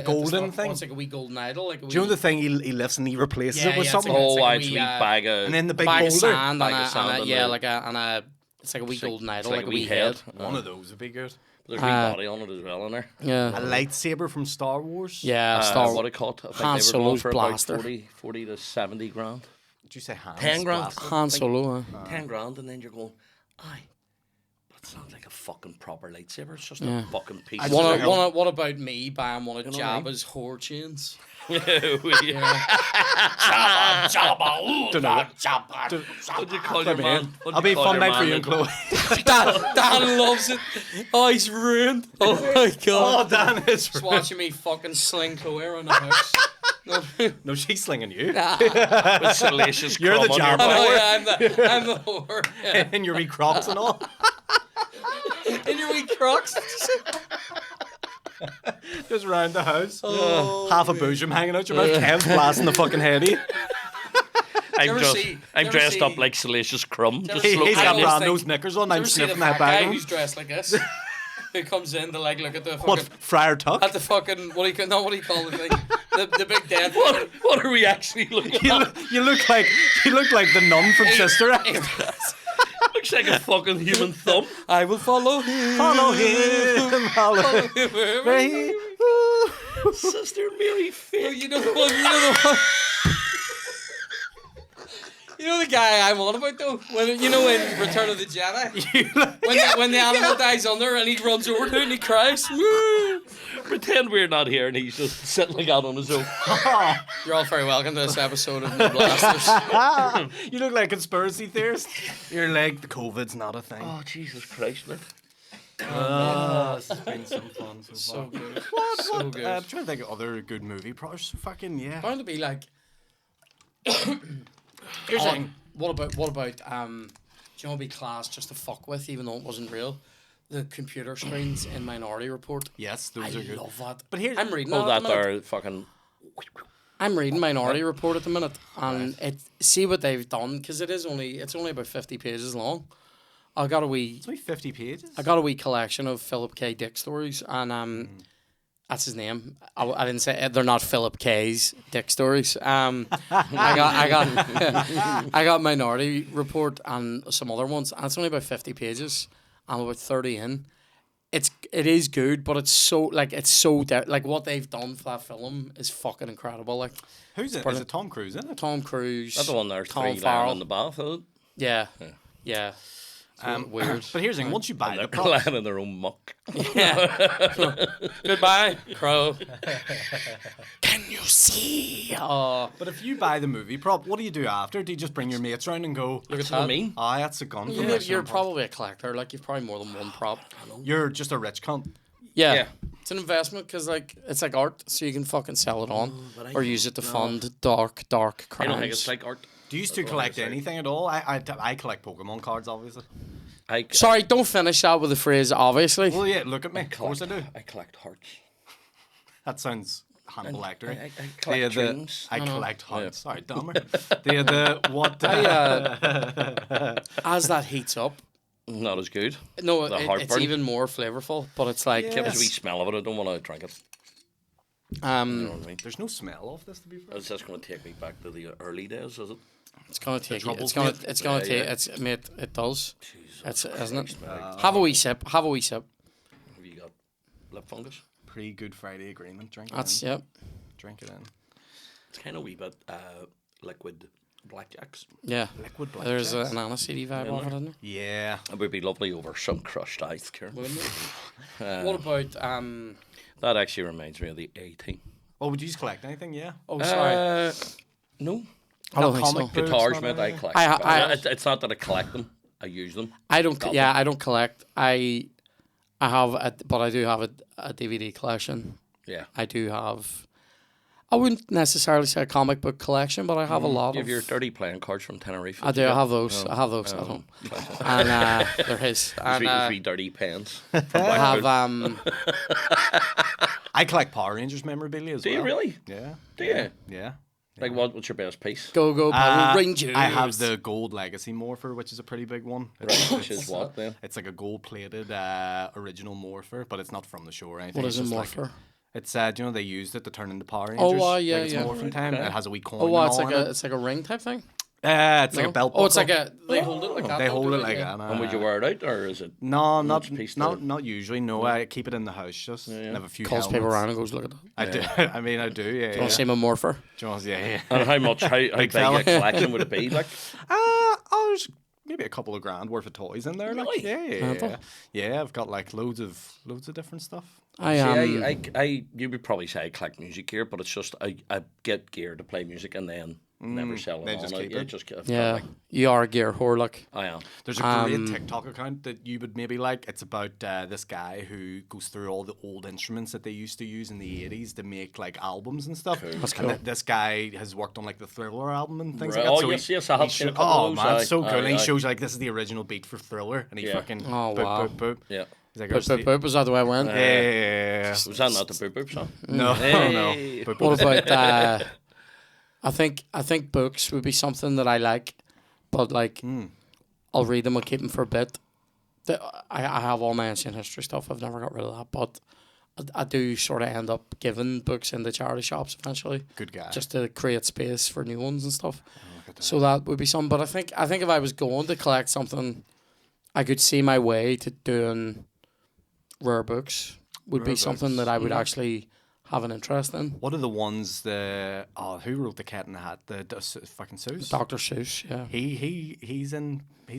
[SPEAKER 2] golden thing?
[SPEAKER 1] Oh, it's like a wee golden idol, like a wee.
[SPEAKER 2] Do you know the thing he lifts and he replaces it with
[SPEAKER 1] it's
[SPEAKER 2] something?
[SPEAKER 1] like-
[SPEAKER 3] oh,
[SPEAKER 1] a
[SPEAKER 3] it's
[SPEAKER 1] wee,
[SPEAKER 3] wee bag of
[SPEAKER 2] And then the big
[SPEAKER 1] bag of
[SPEAKER 2] boulder.
[SPEAKER 1] sand,
[SPEAKER 3] Bag
[SPEAKER 1] and
[SPEAKER 3] of sand
[SPEAKER 1] a
[SPEAKER 3] and
[SPEAKER 1] yeah,
[SPEAKER 3] the-
[SPEAKER 1] like a. It's like a wee golden idol,
[SPEAKER 3] like
[SPEAKER 1] like a wee head.
[SPEAKER 2] One of those would be good.
[SPEAKER 3] There's a wee body on it as well in there.
[SPEAKER 1] Yeah.
[SPEAKER 2] A lightsaber from Star Wars.
[SPEAKER 1] Yeah, Star
[SPEAKER 3] What do you call it? I think
[SPEAKER 1] Han
[SPEAKER 3] they were going
[SPEAKER 1] Solo's
[SPEAKER 3] for
[SPEAKER 1] blaster.
[SPEAKER 3] about 40 to 70 grand.
[SPEAKER 2] Did you say Hans?
[SPEAKER 3] 10 grand.
[SPEAKER 2] Blaster?
[SPEAKER 1] Han Solo.
[SPEAKER 3] 10 grand, and then you're going, aye. That sounds like a fucking proper lightsaber. It's just a fucking piece.
[SPEAKER 2] just
[SPEAKER 1] What,
[SPEAKER 2] think
[SPEAKER 1] what about me buying one of
[SPEAKER 3] know what I mean?
[SPEAKER 1] Jabba's whore chains?
[SPEAKER 3] What'd you call your man? What'd
[SPEAKER 2] I'll be
[SPEAKER 3] you call
[SPEAKER 2] fun
[SPEAKER 3] your
[SPEAKER 2] night for
[SPEAKER 3] man
[SPEAKER 2] you and
[SPEAKER 3] then?
[SPEAKER 2] Chloe.
[SPEAKER 1] Dan loves it. Oh, he's ruined. Oh my god.
[SPEAKER 2] Oh, Dan is
[SPEAKER 1] Just watching me fucking sling Chloe around the house.
[SPEAKER 2] No, she's slinging you.
[SPEAKER 3] With salacious
[SPEAKER 2] You're the
[SPEAKER 3] crumb on your
[SPEAKER 2] Jabba.
[SPEAKER 3] back.
[SPEAKER 1] Oh, yeah, I'm the whore. Yeah.
[SPEAKER 2] And your wee crocs and all.
[SPEAKER 1] In your wee crocs.
[SPEAKER 2] Just round the house.
[SPEAKER 1] Oh,
[SPEAKER 2] Half a bosom hanging out your mouth. Kev's blasting the fucking heady.
[SPEAKER 3] I'm
[SPEAKER 1] ever
[SPEAKER 3] dressed
[SPEAKER 1] see-
[SPEAKER 3] up like salacious crumb. Just
[SPEAKER 1] see-
[SPEAKER 3] looking
[SPEAKER 2] He's
[SPEAKER 1] I
[SPEAKER 2] got
[SPEAKER 3] at
[SPEAKER 1] always
[SPEAKER 3] you.
[SPEAKER 2] Brando's
[SPEAKER 1] think-
[SPEAKER 2] knickers on.
[SPEAKER 1] You
[SPEAKER 2] I'm
[SPEAKER 1] ever see the
[SPEAKER 2] sniffing
[SPEAKER 1] fat
[SPEAKER 2] that
[SPEAKER 1] guy
[SPEAKER 2] bag.
[SPEAKER 1] who's dressed like this? Who comes in to like look at the
[SPEAKER 2] What,
[SPEAKER 1] fucking
[SPEAKER 2] Friar Tuck?
[SPEAKER 1] at the fucking what do you call the thing? The big dead.
[SPEAKER 3] What are we actually looking
[SPEAKER 2] You
[SPEAKER 3] at?
[SPEAKER 2] look like the nun from Sister Act.
[SPEAKER 3] Looks like a fucking human thumb.
[SPEAKER 1] I will follow him.
[SPEAKER 2] Follow him. Follow him. Where he- Ooh.
[SPEAKER 3] Sister Mary Fake.
[SPEAKER 1] You know the one. You know the one. You know the guy I'm on about though. When in Return of the Jedi, when the animal dies under and he runs over to it and he cries.
[SPEAKER 3] Pretend we're not here and he's just sitting like out on his own.
[SPEAKER 1] You're all very welcome to this episode of No Blasters.
[SPEAKER 2] You look like a conspiracy theorist. You're like, the COVID's not a thing.
[SPEAKER 3] Oh, Jesus Christ, man.
[SPEAKER 2] This has been some fun so
[SPEAKER 1] So
[SPEAKER 2] far.
[SPEAKER 1] good.
[SPEAKER 2] What?
[SPEAKER 1] So good.
[SPEAKER 2] I'm trying to think of other good movie pros. Fucking yeah.
[SPEAKER 1] Bound to be like.
[SPEAKER 2] Here's the thing.
[SPEAKER 1] What about do you know, be class just to fuck with, even though it wasn't real? The computer screens in Minority Report.
[SPEAKER 2] Yes,
[SPEAKER 1] I
[SPEAKER 2] those are good.
[SPEAKER 1] love that.
[SPEAKER 2] But here's-
[SPEAKER 1] I'm reading
[SPEAKER 3] Oh,
[SPEAKER 1] that.
[SPEAKER 3] that there fucking.
[SPEAKER 1] I'm reading Minority Report at the minute, and see what they've done because it's only about 50 pages long. I got a wee
[SPEAKER 2] It's only 50 pages.
[SPEAKER 1] collection of Philip K. Dick stories, and that's his name. I didn't say they're not Philip K.'s Dick stories. I got Minority Report and some other ones, and it's only about 50 pages. I'm about 30 in. It is good, but it's so like what they've done for that film is fucking incredible. Like
[SPEAKER 2] Who's it? Is it Tom Cruise, isn't it?
[SPEAKER 1] Tom Cruise,
[SPEAKER 3] That's the one there's
[SPEAKER 1] Tom
[SPEAKER 3] three lying
[SPEAKER 1] Farrell.
[SPEAKER 3] in the bath, is it?
[SPEAKER 1] Yeah. Weird.
[SPEAKER 2] But here's the thing. Once you buy the
[SPEAKER 3] They're
[SPEAKER 2] props,
[SPEAKER 3] lying in their own muck.
[SPEAKER 1] Yeah. Goodbye, Crow. Can you see? Oh,
[SPEAKER 2] but if you buy the movie prop, what do you do after? Do you just bring your mates round and go,
[SPEAKER 1] look at
[SPEAKER 3] What I
[SPEAKER 1] that.
[SPEAKER 3] mean?
[SPEAKER 2] "Ah, that's a gun"? from
[SPEAKER 1] You're,
[SPEAKER 2] Mission
[SPEAKER 1] you're
[SPEAKER 2] Impossible."
[SPEAKER 1] probably a collector. Like you've probably more than one prop.
[SPEAKER 2] You're just a rich cunt.
[SPEAKER 1] Yeah.
[SPEAKER 3] Yeah.
[SPEAKER 1] It's an investment because it's like art, so you can fucking sell it on
[SPEAKER 3] but I
[SPEAKER 1] or use it to fund dark
[SPEAKER 3] I
[SPEAKER 1] crimes.
[SPEAKER 3] don't think it's like art.
[SPEAKER 2] Do you used to collect anything at all? I collect Pokemon cards, obviously.
[SPEAKER 1] Sorry, don't finish that with the phrase obviously.
[SPEAKER 2] Well, yeah, look at me. Of course I do.
[SPEAKER 3] I collect hearts.
[SPEAKER 2] That sounds Hannibal
[SPEAKER 3] I
[SPEAKER 2] Lecter.
[SPEAKER 3] collect dreams.
[SPEAKER 2] I collect hearts. Sorry, dumber. What?
[SPEAKER 1] As that heats up,
[SPEAKER 3] Not as good.
[SPEAKER 1] no,
[SPEAKER 3] The
[SPEAKER 1] it's
[SPEAKER 3] heartburn.
[SPEAKER 1] even more flavorful. But it's like
[SPEAKER 3] Give us a wee smell of it. I don't want to drink it. You know what I mean?
[SPEAKER 2] There's no smell of this, to be fair.
[SPEAKER 3] It's just going to take me back to the early days, is it?
[SPEAKER 1] it's gonna take you. It's
[SPEAKER 2] troubles,
[SPEAKER 1] gonna.
[SPEAKER 2] mate.
[SPEAKER 1] It's gonna take.
[SPEAKER 3] yeah.
[SPEAKER 1] It's mate. It does. It's isn't it?
[SPEAKER 3] Christ,
[SPEAKER 1] Have a wee sip. Have a wee sip.
[SPEAKER 3] Have you got lip fungus?
[SPEAKER 2] Pre-Good Friday agreement. Drink it
[SPEAKER 1] That's
[SPEAKER 2] in.
[SPEAKER 1] yep.
[SPEAKER 2] drink it in.
[SPEAKER 3] It's kind of wee bit liquid blackjacks.
[SPEAKER 1] Yeah.
[SPEAKER 2] Liquid
[SPEAKER 1] There's
[SPEAKER 2] blackjacks.
[SPEAKER 1] an aniseedy vibe of it, isn't there?
[SPEAKER 2] Yeah.
[SPEAKER 3] It would be lovely over some crushed ice, Kieran.
[SPEAKER 1] Wouldn't it? What about
[SPEAKER 3] That actually reminds me of the A-Team.
[SPEAKER 2] Oh, would you just collect anything? Yeah.
[SPEAKER 1] oh sorry.
[SPEAKER 3] No.
[SPEAKER 1] I don't think
[SPEAKER 2] comic
[SPEAKER 1] so.
[SPEAKER 2] books,
[SPEAKER 3] Guitars,
[SPEAKER 2] not
[SPEAKER 3] mate, I
[SPEAKER 2] anything?
[SPEAKER 3] collect. It's not that I collect them. I use them.
[SPEAKER 1] I don't.
[SPEAKER 3] Got
[SPEAKER 1] Yeah,
[SPEAKER 3] them.
[SPEAKER 1] I don't collect. I have, but I do have a DVD collection.
[SPEAKER 3] Yeah.
[SPEAKER 1] I do have. I wouldn't necessarily say a comic book collection, but I have a lot
[SPEAKER 3] You
[SPEAKER 1] of.
[SPEAKER 3] have your dirty playing cards from Tenerife.
[SPEAKER 1] I do. I have those. I have those at home, and they're his. And
[SPEAKER 3] Three dirty pens.
[SPEAKER 1] I have
[SPEAKER 2] I collect Power Rangers memorabilia as
[SPEAKER 3] Do
[SPEAKER 2] well.
[SPEAKER 3] you really?
[SPEAKER 2] Yeah.
[SPEAKER 3] Do you?
[SPEAKER 2] Yeah.
[SPEAKER 3] Like, what's your best piece?
[SPEAKER 1] Go Power Rangers.
[SPEAKER 2] I have the gold Legacy Morpher, which is a pretty big one.
[SPEAKER 3] Which is what then?
[SPEAKER 2] It's like a gold-plated original Morpher, but it's not from the show or anything.
[SPEAKER 1] What is
[SPEAKER 2] It's
[SPEAKER 1] a
[SPEAKER 2] just
[SPEAKER 1] morpher?
[SPEAKER 2] It's you know, they used it to turn into Power Rangers.
[SPEAKER 1] Yeah,
[SPEAKER 2] like it's
[SPEAKER 1] yeah.
[SPEAKER 2] Morphin time.
[SPEAKER 3] Okay.
[SPEAKER 2] It has a wee coin.
[SPEAKER 1] Oh, wow,
[SPEAKER 2] and
[SPEAKER 1] it's
[SPEAKER 2] all
[SPEAKER 1] like
[SPEAKER 2] in
[SPEAKER 1] a
[SPEAKER 2] it.
[SPEAKER 1] it's like a ring type thing.
[SPEAKER 2] It's like a belt.
[SPEAKER 1] Oh, it's like
[SPEAKER 2] buckle.
[SPEAKER 1] a. They hold it like that.
[SPEAKER 2] They
[SPEAKER 1] don't
[SPEAKER 2] hold
[SPEAKER 1] they?
[SPEAKER 2] it like
[SPEAKER 1] Yeah.
[SPEAKER 2] that.
[SPEAKER 3] And would you wear it out, or is it?
[SPEAKER 2] No,
[SPEAKER 3] much
[SPEAKER 2] not
[SPEAKER 3] piece
[SPEAKER 2] not
[SPEAKER 3] to-
[SPEAKER 2] not usually. No, I keep it in the house. Just have a few.
[SPEAKER 1] Calls people
[SPEAKER 2] helmets.
[SPEAKER 1] around and goes, look at that.
[SPEAKER 2] I do. I mean, I do. Yeah.
[SPEAKER 1] You want to see my morpher?
[SPEAKER 2] Jones, yeah.
[SPEAKER 3] And how much? How big
[SPEAKER 2] fella.
[SPEAKER 3] a collection would it be? Like,
[SPEAKER 2] There's maybe a couple of grand worth of toys in there. Like,
[SPEAKER 3] Really?
[SPEAKER 2] yeah. Yeah, I've got like loads of different stuff.
[SPEAKER 1] I
[SPEAKER 3] see,
[SPEAKER 1] am.
[SPEAKER 3] you would probably say I collect music gear, but it's just I get gear to play music and then never sell it
[SPEAKER 2] then
[SPEAKER 3] on.
[SPEAKER 2] just keep
[SPEAKER 3] Yeah,
[SPEAKER 2] it?
[SPEAKER 3] just I've got,
[SPEAKER 1] Yeah,
[SPEAKER 3] like,
[SPEAKER 1] you are a gear whore, like.
[SPEAKER 3] I am.
[SPEAKER 2] There's a great TikTok account that you would maybe like. It's about this guy who goes through all the old instruments that they used to use in the 80s to make like albums and stuff.
[SPEAKER 1] That's
[SPEAKER 2] And
[SPEAKER 1] cool.
[SPEAKER 2] this guy has worked on like the Thriller album and things
[SPEAKER 3] Right.
[SPEAKER 2] like that.
[SPEAKER 3] Oh,
[SPEAKER 2] So
[SPEAKER 3] yes,
[SPEAKER 2] he-
[SPEAKER 3] yes, I have
[SPEAKER 2] he
[SPEAKER 3] seen a
[SPEAKER 2] sho-
[SPEAKER 3] couple
[SPEAKER 2] Oh
[SPEAKER 3] of those,
[SPEAKER 2] man,
[SPEAKER 3] aye.
[SPEAKER 2] it's so cool. And he
[SPEAKER 3] Aye,
[SPEAKER 2] shows you like this is the original beat for Thriller, and he
[SPEAKER 3] Yeah.
[SPEAKER 2] fucking
[SPEAKER 1] Oh,
[SPEAKER 2] boop,
[SPEAKER 1] wow.
[SPEAKER 2] boop, boop.
[SPEAKER 3] Yeah.
[SPEAKER 2] He's like,
[SPEAKER 1] Boop, boop, boop. Was that the way it went?
[SPEAKER 2] Yeah.
[SPEAKER 3] Was that not the Boop Boop song?
[SPEAKER 2] No,
[SPEAKER 3] Hey.
[SPEAKER 2] no. Boop, boop.
[SPEAKER 1] What about I think books would be something that I like, but like I'll read them, I'll keep them for a bit. I have all my ancient history stuff. I've never got rid of that, but I do sort of end up giving books into charity shops eventually,
[SPEAKER 2] Good guy.
[SPEAKER 1] just to create space for new ones and stuff. So that would be something. But I think if I was going to collect something, I could see my way to doing rare books. Would be
[SPEAKER 2] Rare
[SPEAKER 1] something
[SPEAKER 2] books.
[SPEAKER 1] that I would actually have an interest in.
[SPEAKER 2] What are the ones who wrote the Cat in the Hat? The fucking Seuss.
[SPEAKER 1] Dr. Seuss, yeah.
[SPEAKER 2] He's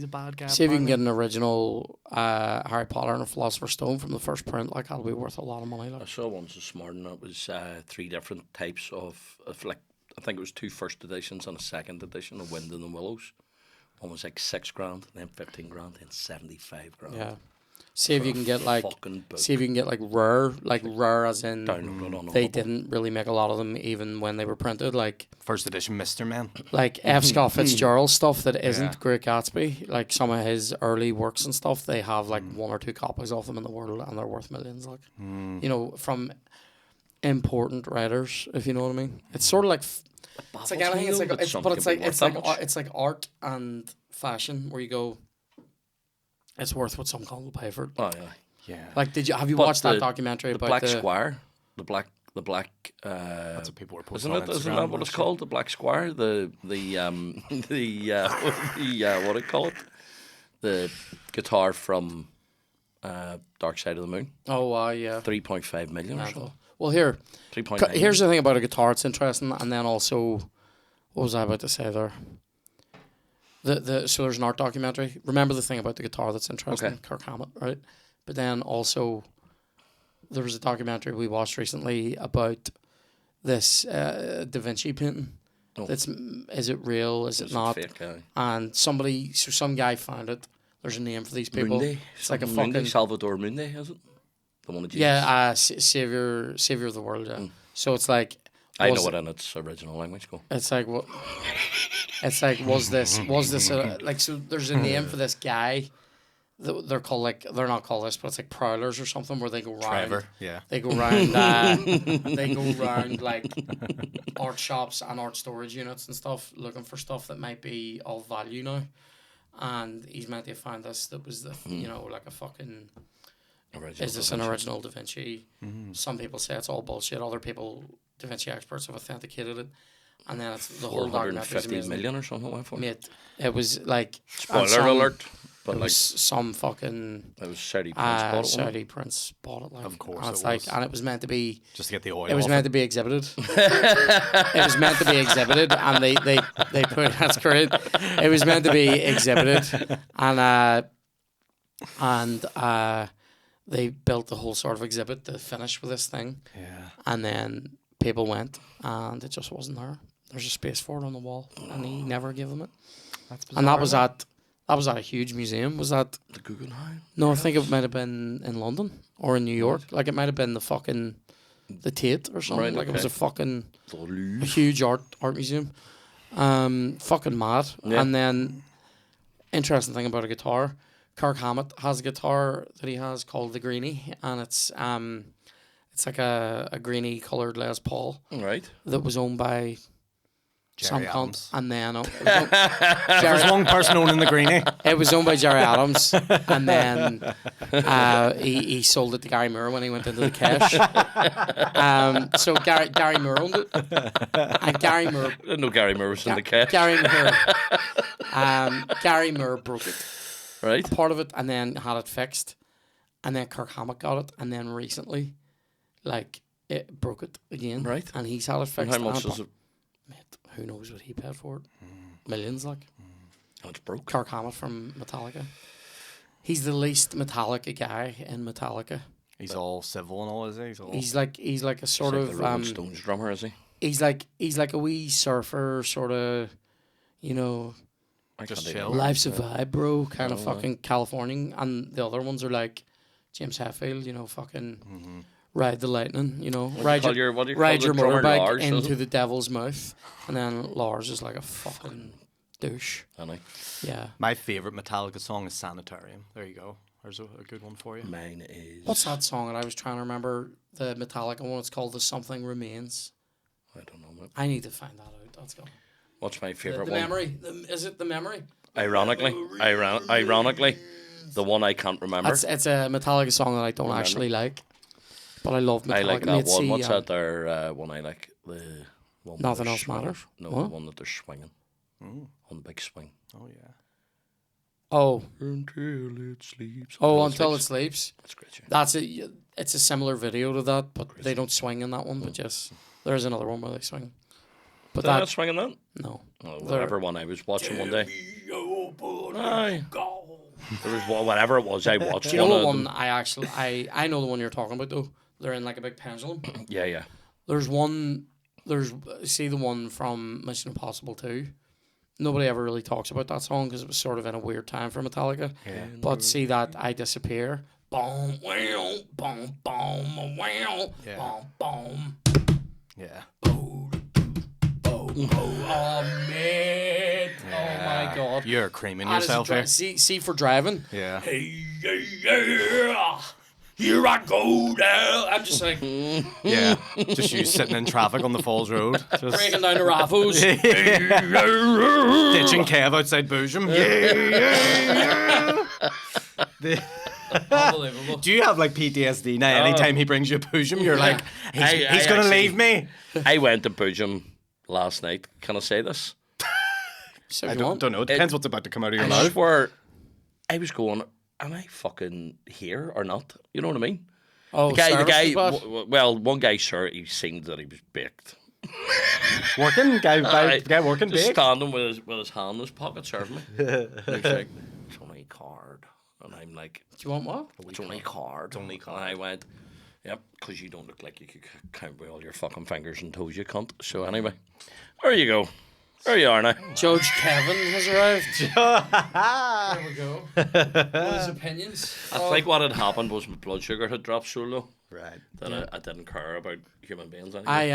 [SPEAKER 2] a bad guy.
[SPEAKER 1] See if you can
[SPEAKER 2] apparently.
[SPEAKER 1] get an original Harry Potter and the Philosopher's Stone from the first print. Like that'll be worth a lot of money.
[SPEAKER 3] I
[SPEAKER 1] Like.
[SPEAKER 3] saw one this morning. It was 3 different types of like I think it was 2 first editions and a second edition of Wind in the Willows. One was like $6,000, then 15 grand, then 75 grand.
[SPEAKER 1] Yeah. See if you can get like.
[SPEAKER 3] fucking book.
[SPEAKER 1] See if you can get like rare as in
[SPEAKER 3] Download it on
[SPEAKER 1] they
[SPEAKER 3] Audible.
[SPEAKER 1] didn't really make a lot of them even when they were printed. Like
[SPEAKER 2] First edition Mr. Man.
[SPEAKER 1] F. Scott Fitzgerald stuff that isn't
[SPEAKER 2] Yeah.
[SPEAKER 1] Great Gatsby. Like some of his early works and stuff, they have like 1 or 2 copies of them in the world, and they're worth millions. Like you know, from important writers, if you know what I mean. It's sort of like. It's like anything. It's like it's like art and fashion where you go. It's worth what some people pay for it.
[SPEAKER 3] Oh yeah.
[SPEAKER 2] Yeah.
[SPEAKER 1] Like, have you
[SPEAKER 3] But
[SPEAKER 1] watched that
[SPEAKER 3] the-
[SPEAKER 1] documentary
[SPEAKER 3] The
[SPEAKER 1] about
[SPEAKER 3] Black
[SPEAKER 1] the
[SPEAKER 3] Squire. The black.
[SPEAKER 2] That's what people were posting
[SPEAKER 3] Isn't
[SPEAKER 2] on
[SPEAKER 3] it? Isn't
[SPEAKER 2] Instagram
[SPEAKER 3] that what
[SPEAKER 2] and
[SPEAKER 3] it's
[SPEAKER 2] shit.
[SPEAKER 3] called? The Black Squire. The what do you call it? The guitar from Dark Side of the Moon.
[SPEAKER 1] Oh, yeah.
[SPEAKER 3] 3.5 million or so.
[SPEAKER 1] Well, here,
[SPEAKER 3] 3.9.
[SPEAKER 1] here's the thing about a guitar. It's interesting, and then also, what was I about to say there? So there's an art documentary. Remember the thing about the guitar that's interesting,
[SPEAKER 3] Okay.
[SPEAKER 1] Kirk Hammett, right? But then also, there was a documentary we watched recently about this Da Vinci painting.
[SPEAKER 3] Oh.
[SPEAKER 1] Is it real? Is it
[SPEAKER 3] It's
[SPEAKER 1] not?
[SPEAKER 3] fake, aye.
[SPEAKER 1] And some guy found it. There's a name for these people.
[SPEAKER 3] Mundi.
[SPEAKER 1] It's like a
[SPEAKER 3] Mundi,
[SPEAKER 1] fucking
[SPEAKER 3] Salvador Mundi, is it? The one that Jesus.
[SPEAKER 1] yeah, savior of the world. Yeah. So it's like
[SPEAKER 3] I
[SPEAKER 1] was
[SPEAKER 3] know
[SPEAKER 1] it-
[SPEAKER 3] it in its original language. Go.
[SPEAKER 1] It's like what? It's like was this like so? There's a name for this guy. They're called like they're not called this, but it's like prowlers or something where they go round.
[SPEAKER 2] Trevor. Yeah.
[SPEAKER 1] They go round. They go round like art shops and art storage units and stuff, looking for stuff that might be of value now. And he's meant to have found this that was the like a fucking.
[SPEAKER 3] Original
[SPEAKER 1] Is this
[SPEAKER 3] Da
[SPEAKER 1] an
[SPEAKER 3] Vinci.
[SPEAKER 1] original Da Vinci? Some people say it's all bullshit. Other people, Da Vinci experts, have authenticated it, and then it's the whole documentary.
[SPEAKER 3] 450 million or something. It went for.
[SPEAKER 1] Mate, it was like and
[SPEAKER 3] Spoiler
[SPEAKER 1] some-
[SPEAKER 3] alert. But
[SPEAKER 1] it
[SPEAKER 3] like,
[SPEAKER 1] was some fucking
[SPEAKER 3] it was Saudi Prince bought it, wasn't it?
[SPEAKER 1] Saudi Prince bought it. Like,
[SPEAKER 2] Of course
[SPEAKER 1] and it's
[SPEAKER 2] it
[SPEAKER 1] like,
[SPEAKER 2] was.
[SPEAKER 1] and it was meant to be.
[SPEAKER 2] Just to get the oil.
[SPEAKER 1] It was
[SPEAKER 2] off
[SPEAKER 1] meant to be exhibited. It was meant to be exhibited, and they put that's great. It was meant to be exhibited, and they built the whole sort of exhibit to finish with this thing.
[SPEAKER 2] Yeah.
[SPEAKER 1] And then people went, and it just wasn't there. There's a space for it on the wall, and he never gave them it.
[SPEAKER 2] That's
[SPEAKER 1] And that was at a huge museum. Was that
[SPEAKER 3] The Guggenheim.
[SPEAKER 1] no? I think it might have been in London or in New York. Like it might have been the Tate or something.
[SPEAKER 3] Right,
[SPEAKER 1] Like it was a
[SPEAKER 3] okay.
[SPEAKER 1] fucking
[SPEAKER 3] The Louvre.
[SPEAKER 1] huge art museum. Fucking mad.
[SPEAKER 3] Yeah.
[SPEAKER 1] And then interesting thing about a guitar, Kirk Hammett has a guitar that he has called the Greenie, and it's like a greeny coloured Les Paul
[SPEAKER 3] Right.
[SPEAKER 1] that was owned by some
[SPEAKER 2] Jerry
[SPEAKER 1] cunt,
[SPEAKER 2] Adams.
[SPEAKER 1] and then
[SPEAKER 2] There's one person owning the greenie.
[SPEAKER 1] it was owned by Jerry Adams, and then he sold it to Gary Moore when he went into the cash. So Gary Moore owned it, and Gary Moore
[SPEAKER 3] I didn't know Gary Moore was in the cast.
[SPEAKER 1] Gary Moore broke it,
[SPEAKER 3] Right.
[SPEAKER 1] part of it, and then had it fixed, and then Kirk Hammett got it, and then recently, like it broke it again,
[SPEAKER 3] Right.
[SPEAKER 1] and he's had it
[SPEAKER 3] And
[SPEAKER 1] fixed.
[SPEAKER 3] how much
[SPEAKER 1] and
[SPEAKER 3] is it?
[SPEAKER 1] Mate, who knows what he paid for it? Millions, like.
[SPEAKER 3] Oh, it's broke.
[SPEAKER 1] Kirk Hammett from Metallica. He's the least Metallica guy in Metallica.
[SPEAKER 2] He's all civil and all, is he?
[SPEAKER 1] He's like a sort
[SPEAKER 3] It's like
[SPEAKER 1] of
[SPEAKER 3] the Rolling Stones drummer, is he?
[SPEAKER 1] he's like a wee surfer sort of, you know,
[SPEAKER 3] I
[SPEAKER 2] Just
[SPEAKER 3] can't
[SPEAKER 2] chill.
[SPEAKER 3] even-
[SPEAKER 1] life's a vibe, bro, kind of
[SPEAKER 3] Oh,
[SPEAKER 1] fucking Californian, and the other ones are like James Hetfield, you know, fucking ride the lightning, you know,
[SPEAKER 3] What do you call
[SPEAKER 1] ride
[SPEAKER 3] the
[SPEAKER 1] your
[SPEAKER 3] drummer?
[SPEAKER 1] motorbike
[SPEAKER 3] Lars, is
[SPEAKER 1] into
[SPEAKER 3] it?
[SPEAKER 1] the devil's mouth, and then Lars is like a fucking douche.
[SPEAKER 3] I know.
[SPEAKER 1] Yeah.
[SPEAKER 2] My favourite Metallica song is Sanitarium. There you go. There's a good one for you.
[SPEAKER 3] Mine is.
[SPEAKER 1] What's that song that I was trying to remember? The Metallica one. It's called "The Something Remains."
[SPEAKER 3] I don't know. Mate.
[SPEAKER 1] I need to find that out. Let's go.
[SPEAKER 3] What's my
[SPEAKER 1] The
[SPEAKER 3] favorite one?
[SPEAKER 1] memory. Is it the memory?
[SPEAKER 3] Ironically, the one I can't remember.
[SPEAKER 1] It's a Metallica song that I don't actually like, but I love Metallica.
[SPEAKER 3] I like that
[SPEAKER 1] Mate,
[SPEAKER 3] one.
[SPEAKER 1] see,
[SPEAKER 3] What's that there one I like? The one where
[SPEAKER 1] Nothing
[SPEAKER 3] they're
[SPEAKER 1] Else
[SPEAKER 3] swinging.
[SPEAKER 1] Matters?
[SPEAKER 3] No,
[SPEAKER 1] What?
[SPEAKER 3] the one that they're swinging on the big swing.
[SPEAKER 2] Oh, yeah.
[SPEAKER 1] Oh,
[SPEAKER 3] Until it sleeps.
[SPEAKER 1] Until It Sleeps.
[SPEAKER 3] That's great. Yeah.
[SPEAKER 1] That's it. It's a similar video to that, but they don't swing in that one. But yes, there's another one where they swing. But
[SPEAKER 3] They're not
[SPEAKER 1] that
[SPEAKER 3] swinging that.
[SPEAKER 1] no.
[SPEAKER 3] Oh,
[SPEAKER 1] They're-
[SPEAKER 3] whatever one I was watching one day. Aye. There was whatever it was I watched.
[SPEAKER 1] Do you know
[SPEAKER 3] of
[SPEAKER 1] the one
[SPEAKER 3] them.
[SPEAKER 1] I know the one you're talking about though. They're in like a big pendulum.
[SPEAKER 3] Yeah, yeah.
[SPEAKER 1] There's see the one from Mission Impossible 2. Nobody ever really talks about that song because it was sort of in a weird time for Metallica.
[SPEAKER 2] Yeah.
[SPEAKER 1] But see that I Disappear. Boom, wow, boom, boom, wow,
[SPEAKER 2] Yeah.
[SPEAKER 1] boom, boom.
[SPEAKER 2] Yeah.
[SPEAKER 1] Oh, man. Oh, my God.
[SPEAKER 2] You're creaming
[SPEAKER 1] That is
[SPEAKER 2] yourself
[SPEAKER 1] a
[SPEAKER 2] here.
[SPEAKER 1] see for driving.
[SPEAKER 2] Yeah.
[SPEAKER 1] Hey, yeah. Here I go now. I'm just like
[SPEAKER 2] Yeah. Just you sitting in traffic on the Falls Road. Just
[SPEAKER 1] breaking down the raffles.
[SPEAKER 2] ditching Kev outside Boojum.
[SPEAKER 1] Unbelievable.
[SPEAKER 2] Do you have like PTSD now? Anytime he brings you a Boojum, you're like, he's
[SPEAKER 3] I
[SPEAKER 2] going to
[SPEAKER 3] actually-
[SPEAKER 2] leave me.
[SPEAKER 3] I went to Boojum last night. Can I say this?
[SPEAKER 1] So
[SPEAKER 2] I
[SPEAKER 1] you want?
[SPEAKER 2] don't know. It depends what's about to come out of your
[SPEAKER 3] I
[SPEAKER 2] mouth.
[SPEAKER 3] swear, I was going, am I fucking here or not? You know what I mean?
[SPEAKER 1] Oh,
[SPEAKER 3] The guy,
[SPEAKER 1] service was bad?
[SPEAKER 3] well, one guy, sure, he seemed that he was baked.
[SPEAKER 2] Working? Guy working
[SPEAKER 3] Just
[SPEAKER 2] big?
[SPEAKER 3] standing with his hand in his pocket serving me. And he's like, it's only a card. And I'm like,
[SPEAKER 1] Do you want what?
[SPEAKER 3] it's only a card. It's only a card. And I went, yep, because you don't look like you could count with all your fucking fingers and toes, you cunt. So anyway, there you go. There you are now.
[SPEAKER 1] Judge Kevin has arrived. There we go. What his opinions?
[SPEAKER 3] I think what had happened was my blood sugar had dropped so low
[SPEAKER 2] Right.
[SPEAKER 3] that I didn't care about human beings anymore.
[SPEAKER 1] I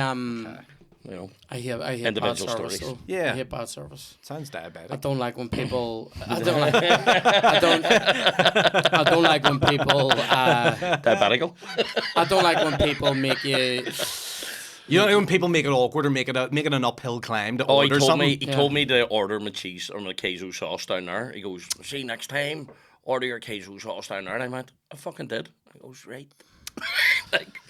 [SPEAKER 3] you know.
[SPEAKER 1] I hate bad
[SPEAKER 3] Individual
[SPEAKER 1] service
[SPEAKER 3] stories.
[SPEAKER 1] though.
[SPEAKER 2] Yeah.
[SPEAKER 1] I hate bad service.
[SPEAKER 2] Sounds
[SPEAKER 1] I
[SPEAKER 2] diabetic.
[SPEAKER 1] don't like when people. I don't like when people.
[SPEAKER 3] Diabetical.
[SPEAKER 1] I don't like when people make you.
[SPEAKER 2] You know when people make it awkward or make it an uphill climb to
[SPEAKER 3] Oh, he
[SPEAKER 2] order
[SPEAKER 3] told
[SPEAKER 2] something?
[SPEAKER 3] me to order my cheese or my queso sauce down there. He goes, see next time, order your queso sauce down there. And I went, I fucking did. I goes, right. Like,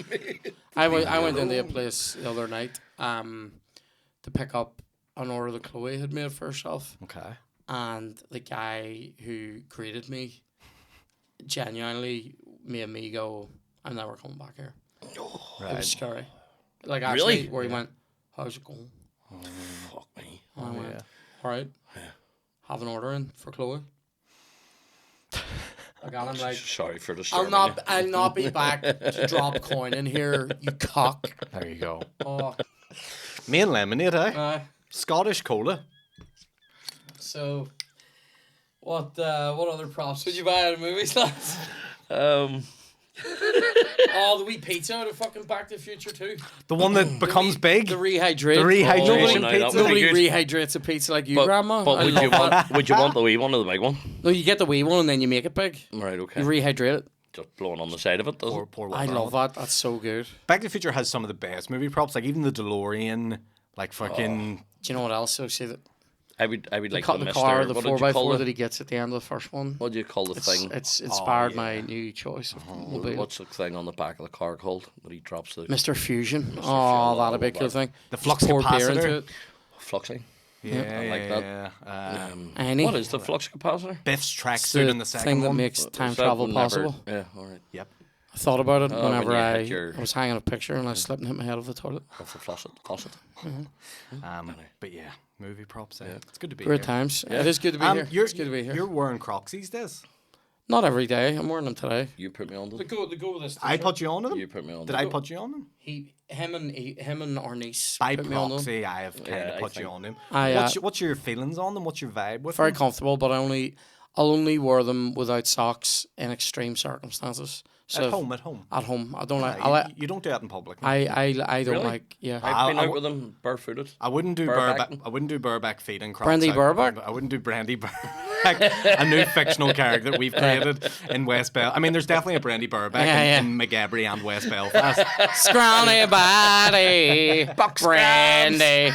[SPEAKER 1] I went into a place the other night to pick up an order that Chloe had made for herself.
[SPEAKER 2] Okay.
[SPEAKER 1] and the guy who greeted me genuinely made me go, I'm never coming back here. It was scary. Like, actually,
[SPEAKER 3] Really?
[SPEAKER 1] where he went, how's it going?
[SPEAKER 3] Fuck me.
[SPEAKER 1] And I went, all right. Have an order in for Chloe. I got him like,
[SPEAKER 3] Sorry for
[SPEAKER 1] I'll
[SPEAKER 3] disturbing
[SPEAKER 1] not be back to drop coin in here, you cock.
[SPEAKER 2] There you go.
[SPEAKER 1] Oh,
[SPEAKER 2] Me and lemonade, eh? Scottish cola.
[SPEAKER 1] so what other props would you buy at the movies, lads?
[SPEAKER 3] you.
[SPEAKER 1] Oh, the wee pizza, the fucking Back to the Future too.
[SPEAKER 2] The one that becomes big.
[SPEAKER 1] The rehydrate.
[SPEAKER 2] The rehydration
[SPEAKER 3] no,
[SPEAKER 2] pizza.
[SPEAKER 1] Nobody
[SPEAKER 3] good.
[SPEAKER 1] rehydrates a pizza like you, Grandma.
[SPEAKER 3] But
[SPEAKER 1] I
[SPEAKER 3] would
[SPEAKER 1] love
[SPEAKER 3] you
[SPEAKER 1] that.
[SPEAKER 3] want? Would you want the wee one or the big one?
[SPEAKER 1] No, you get the wee one and then you make it big.
[SPEAKER 3] Right. Okay.
[SPEAKER 1] You rehydrate it.
[SPEAKER 3] Just blowing on the side of it, does it?
[SPEAKER 2] Pour
[SPEAKER 1] I
[SPEAKER 2] water
[SPEAKER 1] love
[SPEAKER 2] on it.
[SPEAKER 1] that. That's so good.
[SPEAKER 2] Back to the Future has some of the best movie props, like even the DeLorean, like fucking.
[SPEAKER 1] Do you know what else? So see that
[SPEAKER 3] I would like
[SPEAKER 1] cut
[SPEAKER 3] the
[SPEAKER 1] the
[SPEAKER 3] Mister.
[SPEAKER 1] car, the
[SPEAKER 3] What did you call
[SPEAKER 1] 4x4
[SPEAKER 3] it?
[SPEAKER 1] that he gets at the end of the first one.
[SPEAKER 3] What do you call the thing?
[SPEAKER 1] It's inspired
[SPEAKER 2] yeah.
[SPEAKER 1] my new choice of mobile.
[SPEAKER 3] What's the thing on the back of the car called? That he drops the
[SPEAKER 1] Mr. Fusion.
[SPEAKER 3] Fusion,
[SPEAKER 1] Oh,
[SPEAKER 3] I
[SPEAKER 1] that'd be a
[SPEAKER 3] love
[SPEAKER 1] cool
[SPEAKER 3] that.
[SPEAKER 1] thing.
[SPEAKER 2] The flux
[SPEAKER 1] Just pour beer into
[SPEAKER 2] capacitor.
[SPEAKER 1] it.
[SPEAKER 3] fluxing.
[SPEAKER 2] Yeah,
[SPEAKER 3] I like that.
[SPEAKER 2] that.
[SPEAKER 1] Any.
[SPEAKER 3] What is the flux capacitor?
[SPEAKER 2] Biff's
[SPEAKER 1] It's
[SPEAKER 2] tracksuit in the second
[SPEAKER 1] thing that
[SPEAKER 2] one.
[SPEAKER 1] makes time
[SPEAKER 3] Is that
[SPEAKER 1] travel
[SPEAKER 3] whenever-
[SPEAKER 1] possible.
[SPEAKER 3] Yeah. All right.
[SPEAKER 2] Yep.
[SPEAKER 1] I thought about it
[SPEAKER 3] when
[SPEAKER 1] whenever
[SPEAKER 3] you
[SPEAKER 1] I
[SPEAKER 3] hit your-
[SPEAKER 1] was hanging a picture and I slipped and hit my head off the toilet.
[SPEAKER 3] Off the faucet.
[SPEAKER 2] But yeah, movie props. It's good to be
[SPEAKER 1] Great
[SPEAKER 2] here.
[SPEAKER 1] times. It is good to be here. It's good to be
[SPEAKER 2] You're
[SPEAKER 1] here.
[SPEAKER 2] wearing Crocs these days.
[SPEAKER 1] Not every day. I'm wearing them today.
[SPEAKER 3] You put me on them.
[SPEAKER 1] Go with this.
[SPEAKER 2] I put you on them.
[SPEAKER 3] You put me on
[SPEAKER 2] Did
[SPEAKER 3] them.
[SPEAKER 2] I put you on them?
[SPEAKER 1] Him and our niece
[SPEAKER 2] By
[SPEAKER 1] put me on them.
[SPEAKER 2] proxy, I have kind
[SPEAKER 3] Yeah,
[SPEAKER 2] of
[SPEAKER 3] I
[SPEAKER 2] put you
[SPEAKER 3] think-
[SPEAKER 2] on them.
[SPEAKER 1] I,
[SPEAKER 2] What's your feelings on them? What's your vibe with
[SPEAKER 1] Very
[SPEAKER 2] them?
[SPEAKER 1] comfortable, but I'll only wear them without socks in extreme circumstances. So
[SPEAKER 2] At home.
[SPEAKER 1] At home, I don't like.
[SPEAKER 2] You don't do that in public.
[SPEAKER 1] I don't
[SPEAKER 3] Really?
[SPEAKER 1] like. Yeah.
[SPEAKER 3] I've been
[SPEAKER 2] I
[SPEAKER 3] out
[SPEAKER 2] w-
[SPEAKER 3] with them barefooted.
[SPEAKER 2] I wouldn't do
[SPEAKER 3] Burback.
[SPEAKER 2] I wouldn't do Burback feet and Crocs.
[SPEAKER 1] Brandy
[SPEAKER 2] out.
[SPEAKER 1] Burback?
[SPEAKER 2] I wouldn't do Brandy Burback, a new fictional character that we've created in West Bell. I mean, there's definitely a Brandy Burback in McGabry and West Belfast.
[SPEAKER 1] Scrawny body, Brandy.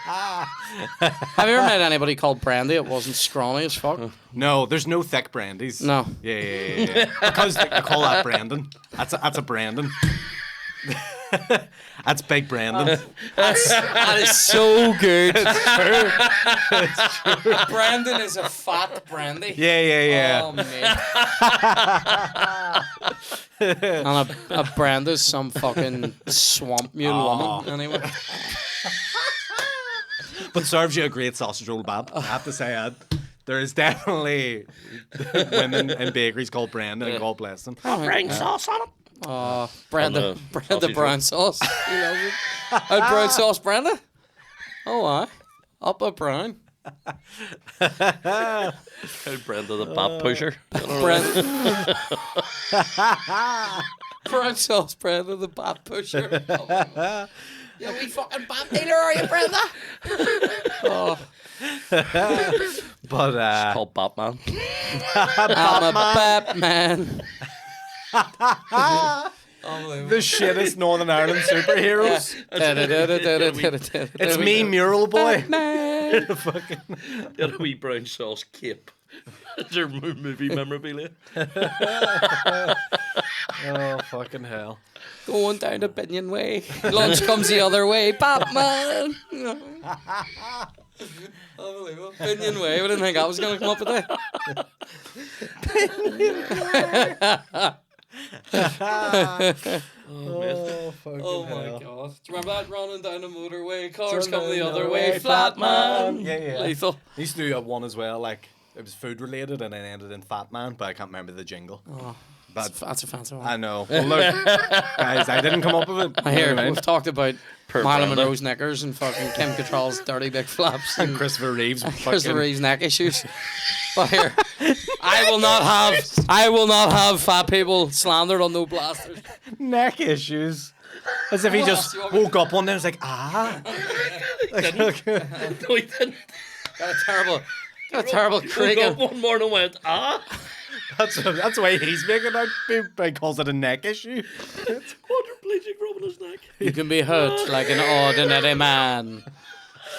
[SPEAKER 1] Have you ever met anybody called Brandy? It wasn't scrawny as fuck.
[SPEAKER 2] No, there's no thick brandies.
[SPEAKER 1] No.
[SPEAKER 2] Yeah. Because I call that Brandon. That's a Brandon. That's Big Brandon.
[SPEAKER 1] That is so good. It's true. Brandon is a fat brandy.
[SPEAKER 2] Yeah.
[SPEAKER 1] Oh man. And a Branda's some fucking swamp mule woman. Anyway.
[SPEAKER 2] But serves you a great sausage roll, Bob. I have to say, there is definitely women in bakeries called Brandon, and God bless them.
[SPEAKER 3] Brown sauce on it.
[SPEAKER 1] Brenda
[SPEAKER 3] sausage
[SPEAKER 1] brown
[SPEAKER 3] roll.
[SPEAKER 1] sauce. You know it. Brown sauce, Brenda. Oh, aye. Up a brown.
[SPEAKER 3] Brenda the bat pusher.
[SPEAKER 1] Brenda. Brown sauce, Brenda the bat pusher. Oh, you wee fucking bat dealer, are you, Brenda? Oh,
[SPEAKER 2] But
[SPEAKER 3] Called Batman.
[SPEAKER 1] I'm a Batman.
[SPEAKER 2] the shittest Northern Ireland superheroes. It's me, Mural Boy.
[SPEAKER 3] Got a wee brown sauce cape. It's your movie memorabilia.
[SPEAKER 2] Oh, fucking hell.
[SPEAKER 1] Going down the Binion Way. Lunch comes the other way. Batman. Unbelievable. Binion Way. I didn't think I was going to come up with that.
[SPEAKER 2] Oh, fucking
[SPEAKER 1] Oh my
[SPEAKER 2] hell.
[SPEAKER 1] god. Do you remember that running down the motorway? Cars come
[SPEAKER 2] Running
[SPEAKER 1] the other
[SPEAKER 2] the
[SPEAKER 1] way.
[SPEAKER 2] way,
[SPEAKER 1] Flat
[SPEAKER 2] Flat
[SPEAKER 1] man.
[SPEAKER 2] Man. Yeah.
[SPEAKER 1] Lethal.
[SPEAKER 2] I used to do one as well, like it was food related and then ended in Fat Man, but I can't remember the jingle. But
[SPEAKER 1] That's a fancy one.
[SPEAKER 2] I know. Well, look, guys, I didn't come up with it.
[SPEAKER 1] I hear
[SPEAKER 2] Never mind.
[SPEAKER 1] we've talked about
[SPEAKER 3] Per
[SPEAKER 1] Marilyn
[SPEAKER 3] Brenda.
[SPEAKER 1] Monroe's knickers and fucking Kim Cattrall's dirty big flaps and
[SPEAKER 2] Christopher Reeves.
[SPEAKER 1] Christopher
[SPEAKER 2] fucking-
[SPEAKER 1] Reeve's neck issues. But here, I will not have fat people slandered on No Blasters.
[SPEAKER 2] neck issues. As if he
[SPEAKER 1] What
[SPEAKER 2] just
[SPEAKER 1] else do you want me to-
[SPEAKER 2] woke up one day and was like, ah.
[SPEAKER 3] No, he didn't.
[SPEAKER 1] Got a terrible
[SPEAKER 3] Woke
[SPEAKER 1] creaking.
[SPEAKER 3] up one morning and went, ah.
[SPEAKER 2] That's why he's making out. He calls it a neck issue.
[SPEAKER 3] Quadriplegic rubbing his neck.
[SPEAKER 1] You can be hurt like an ordinary man.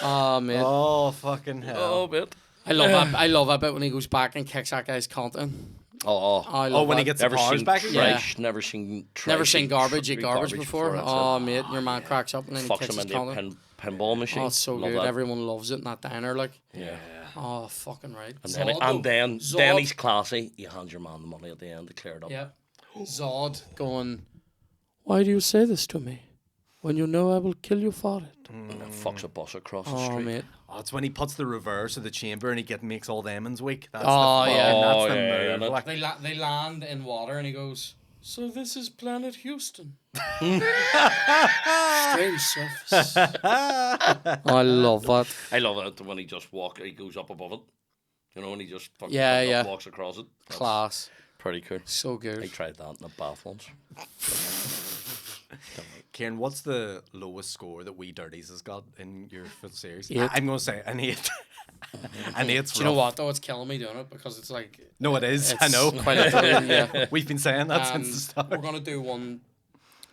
[SPEAKER 1] Oh man,
[SPEAKER 2] Oh, fucking hell.
[SPEAKER 3] Oh, bit.
[SPEAKER 1] I love that bit when he goes back and kicks that guy's content.
[SPEAKER 3] Oh,
[SPEAKER 1] I love
[SPEAKER 2] when he
[SPEAKER 1] that.
[SPEAKER 2] gets the
[SPEAKER 3] never
[SPEAKER 2] powers
[SPEAKER 3] seen
[SPEAKER 2] back again?
[SPEAKER 3] trash. Never seen trash.
[SPEAKER 1] Never seen garbage eat
[SPEAKER 3] eat
[SPEAKER 1] garbage before.
[SPEAKER 3] that's
[SPEAKER 1] Oh
[SPEAKER 3] it.
[SPEAKER 1] mate, your man cracks up and then he
[SPEAKER 3] Fucks
[SPEAKER 1] kicks
[SPEAKER 3] him
[SPEAKER 1] his
[SPEAKER 3] into a
[SPEAKER 1] content.
[SPEAKER 3] pinball machine.
[SPEAKER 1] Oh, it's so
[SPEAKER 3] Love
[SPEAKER 1] good.
[SPEAKER 3] that.
[SPEAKER 1] Everyone loves it in that diner. Like,
[SPEAKER 3] Yeah.
[SPEAKER 1] oh, fucking right.
[SPEAKER 3] And then
[SPEAKER 1] Zod.
[SPEAKER 3] he's classy. You hand your man the money at the end to clear it up.
[SPEAKER 1] Yeah. Zod going, why do you say this to me when you know I will kill you for it?
[SPEAKER 3] And then fucks a bus across the
[SPEAKER 1] Oh,
[SPEAKER 3] street.
[SPEAKER 1] mate.
[SPEAKER 2] Oh, it's when he puts the reverse of the chamber and he makes all the emmons weak. That's
[SPEAKER 1] Oh,
[SPEAKER 2] the
[SPEAKER 1] yeah.
[SPEAKER 2] fucking, that's
[SPEAKER 3] Oh,
[SPEAKER 2] the
[SPEAKER 3] yeah,
[SPEAKER 2] move.
[SPEAKER 3] yeah,
[SPEAKER 2] Like,
[SPEAKER 1] They land in water and he goes, so this is planet Houston. Strange surface. I love that.
[SPEAKER 3] I love it when he goes up above it. You know, when he just fucking
[SPEAKER 1] Yeah,
[SPEAKER 3] comes up,
[SPEAKER 1] yeah.
[SPEAKER 3] walks across it. That's
[SPEAKER 1] Class.
[SPEAKER 3] Pretty cool.
[SPEAKER 1] So
[SPEAKER 3] I
[SPEAKER 1] good.
[SPEAKER 3] tried that in a bath once.
[SPEAKER 2] Kieran, what's the lowest score that We Dirties has got in your full series?
[SPEAKER 1] 8.
[SPEAKER 2] I'm going to say an 8. An 8's
[SPEAKER 1] Do you know
[SPEAKER 2] rough.
[SPEAKER 1] what, though? It's killing me doing it because it's like...
[SPEAKER 2] No, it is.
[SPEAKER 1] It's
[SPEAKER 2] I know.
[SPEAKER 1] Quite literally, yeah.
[SPEAKER 2] We've been saying that since the start.
[SPEAKER 1] We're going to do one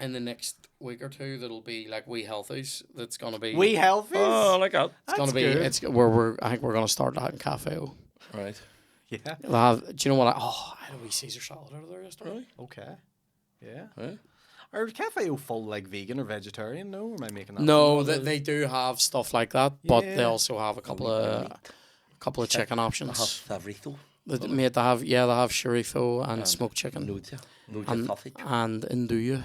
[SPEAKER 1] in the next week or two that'll be like We Healthies. That's going to be...
[SPEAKER 2] We healthy?
[SPEAKER 3] Oh, I like that.
[SPEAKER 1] It's going to be...
[SPEAKER 2] good.
[SPEAKER 1] It's where I think we're going to start that in Cafe O.
[SPEAKER 3] Right.
[SPEAKER 2] Yeah.
[SPEAKER 1] They'll have, do you know what? I had a wee Caesar salad out of there yesterday.
[SPEAKER 2] Okay. Yeah.
[SPEAKER 3] Yeah.
[SPEAKER 2] Are Cafe O full like vegan or vegetarian? No, or am I making that?
[SPEAKER 1] No,
[SPEAKER 2] up?
[SPEAKER 1] they do have stuff like that, but they
[SPEAKER 2] Yeah.
[SPEAKER 1] also have a couple of chicken options.
[SPEAKER 3] Has everything.
[SPEAKER 1] They have chorizo and smoked chicken
[SPEAKER 3] No coffee.
[SPEAKER 1] and induja.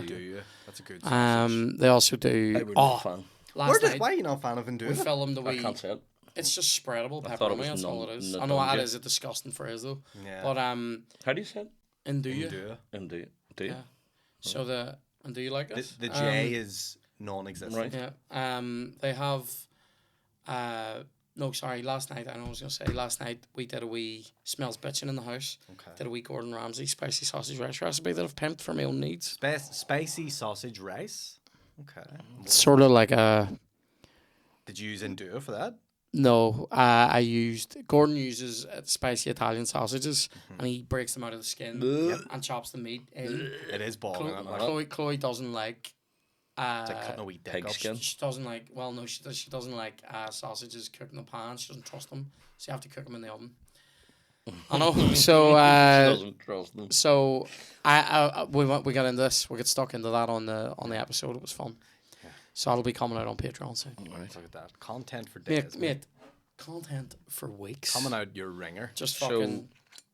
[SPEAKER 2] Do you? That's a good sausage.
[SPEAKER 1] They also
[SPEAKER 3] I
[SPEAKER 1] do.
[SPEAKER 3] wouldn't be a
[SPEAKER 1] Oh,
[SPEAKER 3] fan.
[SPEAKER 1] last night
[SPEAKER 2] Why are you not a fan of
[SPEAKER 1] we
[SPEAKER 2] Indura?
[SPEAKER 1] filmed the
[SPEAKER 3] I
[SPEAKER 1] wee.
[SPEAKER 3] can't say it.
[SPEAKER 1] It's just spreadable
[SPEAKER 3] I thought it
[SPEAKER 1] pepperoni.
[SPEAKER 3] was
[SPEAKER 1] That's all it is.
[SPEAKER 3] nun-
[SPEAKER 1] I know that
[SPEAKER 3] nunja.
[SPEAKER 1] is a disgusting phrase though.
[SPEAKER 2] Yeah.
[SPEAKER 1] But
[SPEAKER 3] How do you say it?
[SPEAKER 1] induja.
[SPEAKER 2] Indura.
[SPEAKER 3] And do you?
[SPEAKER 1] Yeah. So and do you like it?
[SPEAKER 2] The J is non-existent.
[SPEAKER 3] Right.
[SPEAKER 1] Yeah. They have. No, sorry. Last night, I know I was gonna say. Last night we did a wee smells bitchin' in the house.
[SPEAKER 2] Okay.
[SPEAKER 1] Did a wee Gordon Ramsay spicy sausage rice recipe that I've pimped for my own needs.
[SPEAKER 2] Spicy sausage rice. Okay.
[SPEAKER 1] Sort of like a.
[SPEAKER 2] Did you use Indura for that?
[SPEAKER 1] No, I used Gordon uses spicy Italian sausages and he breaks them out of the skin and chops the meat in.
[SPEAKER 2] It is balling.
[SPEAKER 1] Chloe doesn't like.
[SPEAKER 2] It's like cutting a wee dick
[SPEAKER 3] Pig
[SPEAKER 2] up.
[SPEAKER 3] skin.
[SPEAKER 1] She doesn't like. Well, no, she does. She doesn't like sausages cooked in the pan. She doesn't trust them, so you have to cook them in the oven. I know. So,
[SPEAKER 3] Doesn't trust them.
[SPEAKER 1] so we got into this. We got stuck into that on the episode. It was fun. So it'll be coming out on Patreon soon.
[SPEAKER 2] Look at that. Content for days.
[SPEAKER 1] Mate, content for weeks.
[SPEAKER 2] Coming out your ringer.
[SPEAKER 1] Just
[SPEAKER 3] So,
[SPEAKER 1] fucking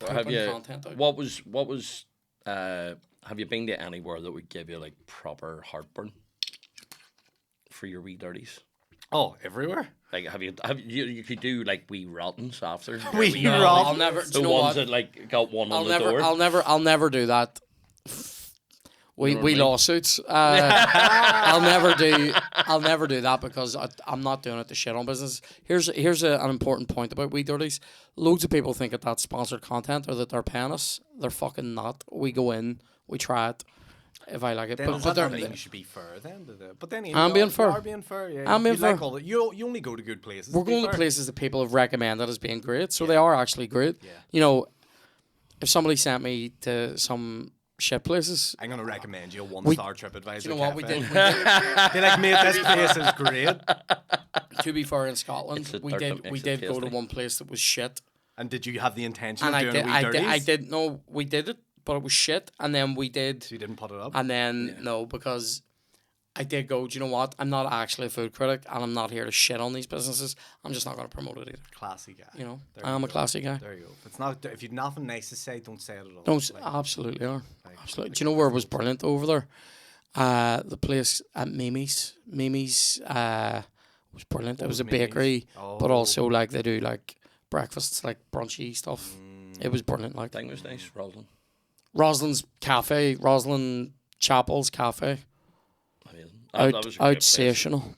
[SPEAKER 3] Have
[SPEAKER 1] pooping
[SPEAKER 3] you?
[SPEAKER 1] content out.
[SPEAKER 3] What was? Have you been to anywhere that would give you like proper heartburn for your wee dirties?
[SPEAKER 2] Oh, everywhere?
[SPEAKER 3] Like, have you could do like wee rottens after
[SPEAKER 2] Wee
[SPEAKER 3] your
[SPEAKER 1] No,
[SPEAKER 2] rotten?
[SPEAKER 1] I'll never. Do
[SPEAKER 3] the
[SPEAKER 1] you know
[SPEAKER 3] ones
[SPEAKER 1] what?
[SPEAKER 3] that like got one on the door.
[SPEAKER 1] I'll never do that. We
[SPEAKER 3] You know what I mean?
[SPEAKER 1] lawsuits. I'll never do that because I'm not doing it to shit on business. Here's an important point about We Dirties. Loads of people think that that's sponsored content or that they're paying us. They're fucking not. We go in, we try it. If I like it,
[SPEAKER 2] Then
[SPEAKER 1] but
[SPEAKER 2] does that
[SPEAKER 1] they're,
[SPEAKER 2] mean you should be fair then? But then
[SPEAKER 1] I'm being fair.
[SPEAKER 2] You are being fair. Yeah.
[SPEAKER 1] I'm being
[SPEAKER 2] You like
[SPEAKER 1] fair.
[SPEAKER 2] all the- you only go to good places.
[SPEAKER 1] we're
[SPEAKER 2] to be
[SPEAKER 1] going to
[SPEAKER 2] fair.
[SPEAKER 1] places that people have recommended as being great, so they are actually great.
[SPEAKER 2] Yeah.
[SPEAKER 1] You know, if somebody sent me to some shit places,
[SPEAKER 2] I'm gonna recommend you a
[SPEAKER 1] We-
[SPEAKER 2] 1-star TripAdvisor.
[SPEAKER 1] you know what we
[SPEAKER 2] cafe.
[SPEAKER 1] did?
[SPEAKER 2] Be like, mate, this place is great.
[SPEAKER 1] To be fair, in Scotland,
[SPEAKER 3] It's the
[SPEAKER 1] we
[SPEAKER 3] dirt
[SPEAKER 1] did
[SPEAKER 3] that makes
[SPEAKER 1] we
[SPEAKER 3] it
[SPEAKER 1] did go to
[SPEAKER 3] tasty.
[SPEAKER 1] one place that was shit,
[SPEAKER 2] And did you have the intention
[SPEAKER 1] and
[SPEAKER 2] of
[SPEAKER 1] I
[SPEAKER 2] doing
[SPEAKER 1] did
[SPEAKER 2] a wee dirties?
[SPEAKER 1] I did no, we did it, but it was shit, and then we did,
[SPEAKER 2] So you didn't put it up?
[SPEAKER 1] and then no, because I did go. Do you know what? I'm not actually a food critic, and I'm not here to shit on these businesses. I'm just not going to promote it either.
[SPEAKER 2] Classy guy.
[SPEAKER 1] You know,
[SPEAKER 2] There
[SPEAKER 1] I
[SPEAKER 2] you
[SPEAKER 1] am a
[SPEAKER 2] go.
[SPEAKER 1] classy guy.
[SPEAKER 2] There you go. If you've nothing nice to say, don't say it at all.
[SPEAKER 1] Don't
[SPEAKER 2] Like,
[SPEAKER 1] absolutely are.
[SPEAKER 2] like-
[SPEAKER 1] Absolutely.
[SPEAKER 2] like
[SPEAKER 1] Do you know where it was brilliant over there? The place at Mimi's. Mimi's was brilliant. It was a
[SPEAKER 2] was Mimi's?
[SPEAKER 1] bakery, but
[SPEAKER 2] Oh.
[SPEAKER 1] also like they do like breakfasts, like brunchy stuff. It was brilliant. Like
[SPEAKER 3] I think it was nice, Roslyn.
[SPEAKER 1] Roslyn's Cafe, Roslyn Chapel's Cafe.
[SPEAKER 3] Amazing. That was a great place.
[SPEAKER 1] Outstational,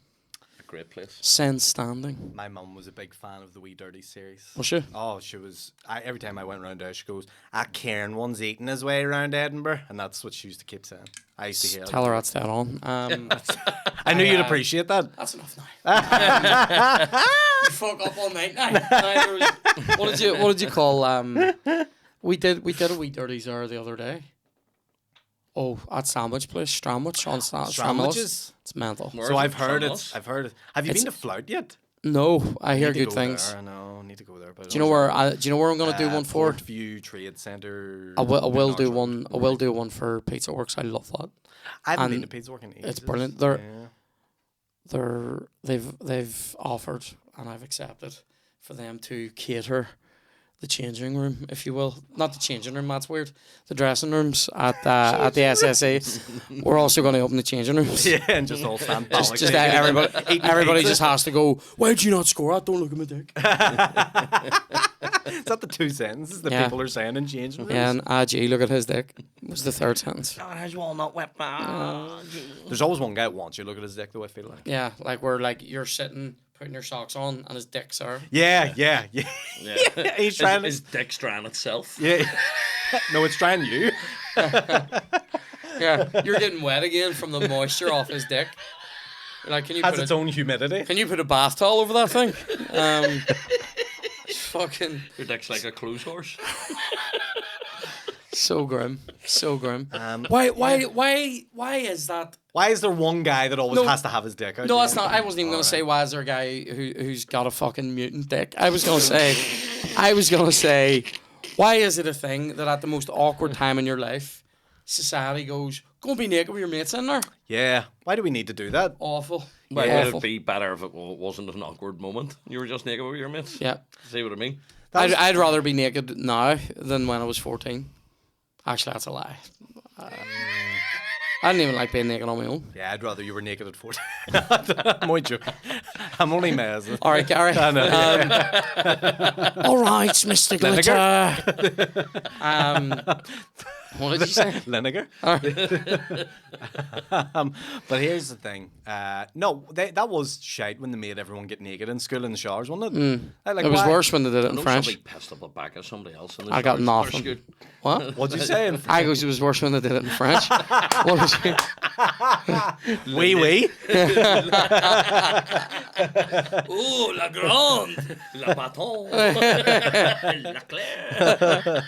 [SPEAKER 3] A great place.
[SPEAKER 1] sense standing.
[SPEAKER 2] My mum was a big fan of the Wee Dirty series.
[SPEAKER 1] Was she?
[SPEAKER 2] Oh, she was. Every time I went round there, she goes, Kieran one's eating his way around Edinburgh. And that's what she used to keep saying. I used to hear
[SPEAKER 1] Tell her that's dead on.
[SPEAKER 2] I knew you'd appreciate that.
[SPEAKER 1] That's enough now. You fuck up all night now. What did you call we did a Wee Dirties there the other day. Oh, at sandwich place, Stramwich on Stramwich.
[SPEAKER 2] Sandwiches?
[SPEAKER 1] It's mental.
[SPEAKER 3] Where
[SPEAKER 2] So
[SPEAKER 3] is
[SPEAKER 2] I've
[SPEAKER 3] it?
[SPEAKER 2] heard
[SPEAKER 3] Sandals?
[SPEAKER 2] it. I've heard it. Have you
[SPEAKER 1] It's-
[SPEAKER 2] been to Flout yet?
[SPEAKER 1] No, I hear
[SPEAKER 2] Need to
[SPEAKER 1] good
[SPEAKER 2] go
[SPEAKER 1] things.
[SPEAKER 2] There. I know. Need to go there. But
[SPEAKER 1] Do you know where? Do you know where I'm gonna do one for?
[SPEAKER 2] Portview Trade Centre.
[SPEAKER 1] I will do
[SPEAKER 2] North
[SPEAKER 1] one.
[SPEAKER 2] Road.
[SPEAKER 1] I will do one for Pizza Works. I love that.
[SPEAKER 2] I haven't been
[SPEAKER 1] and
[SPEAKER 2] to Pizza Work in ages.
[SPEAKER 1] it's brilliant. They're-
[SPEAKER 2] Yeah.
[SPEAKER 1] they've offered, and I've accepted, for them to cater the changing room, if you will. Not the changing room, that's weird. The dressing rooms at the SSE. We're also going to open the changing rooms.
[SPEAKER 2] Yeah, and just all stand
[SPEAKER 1] Just everybody just has to go, why'd you not score that? Don't look at my dick.
[SPEAKER 2] Is that the two sentences that
[SPEAKER 1] Yeah.
[SPEAKER 2] people are saying in changing rooms?
[SPEAKER 1] Yeah, and gee, look at his dick. Was the third sentence.
[SPEAKER 3] God, his walnut whip.
[SPEAKER 2] There's always one guy that wants you to look at his dick, though, I feel like.
[SPEAKER 1] Yeah, like where like you're sitting, putting your socks on, and his dick's are.
[SPEAKER 2] Yeah. He's trying
[SPEAKER 3] His dick's trying itself.
[SPEAKER 2] Yeah. No, it's trying you.
[SPEAKER 1] Yeah, you're getting wet again from the moisture off his dick. You're like, can you
[SPEAKER 2] Has
[SPEAKER 1] put
[SPEAKER 2] its
[SPEAKER 1] a,
[SPEAKER 2] own humidity.
[SPEAKER 1] can you put a bath towel over that thing? Fucking
[SPEAKER 3] Your dick's like a clothes horse.
[SPEAKER 1] so grim, so grim.
[SPEAKER 2] Um,
[SPEAKER 1] Why is that?
[SPEAKER 2] Why is there one guy that always
[SPEAKER 1] No.
[SPEAKER 2] has to have his dick out?
[SPEAKER 1] No, that's not. I wasn't even going to say why is there a guy who's got a fucking mutant dick. I was going to say, why is it a thing that at the most awkward time in your life, society goes, go and be naked with your mates in there?
[SPEAKER 2] Yeah. Why do we need to do that?
[SPEAKER 1] Awful.
[SPEAKER 3] Why
[SPEAKER 1] Awful.
[SPEAKER 3] would it be better if it wasn't an awkward moment? You were just naked with your mates?
[SPEAKER 1] Yeah.
[SPEAKER 3] See what I mean?
[SPEAKER 1] I'd rather be naked now than when I was 14. Actually, that's a lie. I didn't even like being naked on my own.
[SPEAKER 2] Yeah, I'd rather you were naked at 14. I'm only joking. I'm only messing.
[SPEAKER 1] All right, Gary.
[SPEAKER 2] I know.
[SPEAKER 1] All right, Mr. Glitter. What did you say?
[SPEAKER 2] Vinegar. But here's the thing. No, that was shite when they made everyone get naked in school in the showers, wasn't it? Like,
[SPEAKER 1] It was
[SPEAKER 2] why-
[SPEAKER 1] worse when they did it in
[SPEAKER 3] No,
[SPEAKER 1] French.
[SPEAKER 3] somebody pissed up the back of somebody else. In the
[SPEAKER 1] I got
[SPEAKER 3] showers.
[SPEAKER 1] nothing.
[SPEAKER 3] That's good.
[SPEAKER 1] What?
[SPEAKER 2] What'd you say?
[SPEAKER 1] I goes, it was worse when they did it in French. What was it?
[SPEAKER 2] Wee wee.
[SPEAKER 3] Oh, la grande, la bâton, la claire.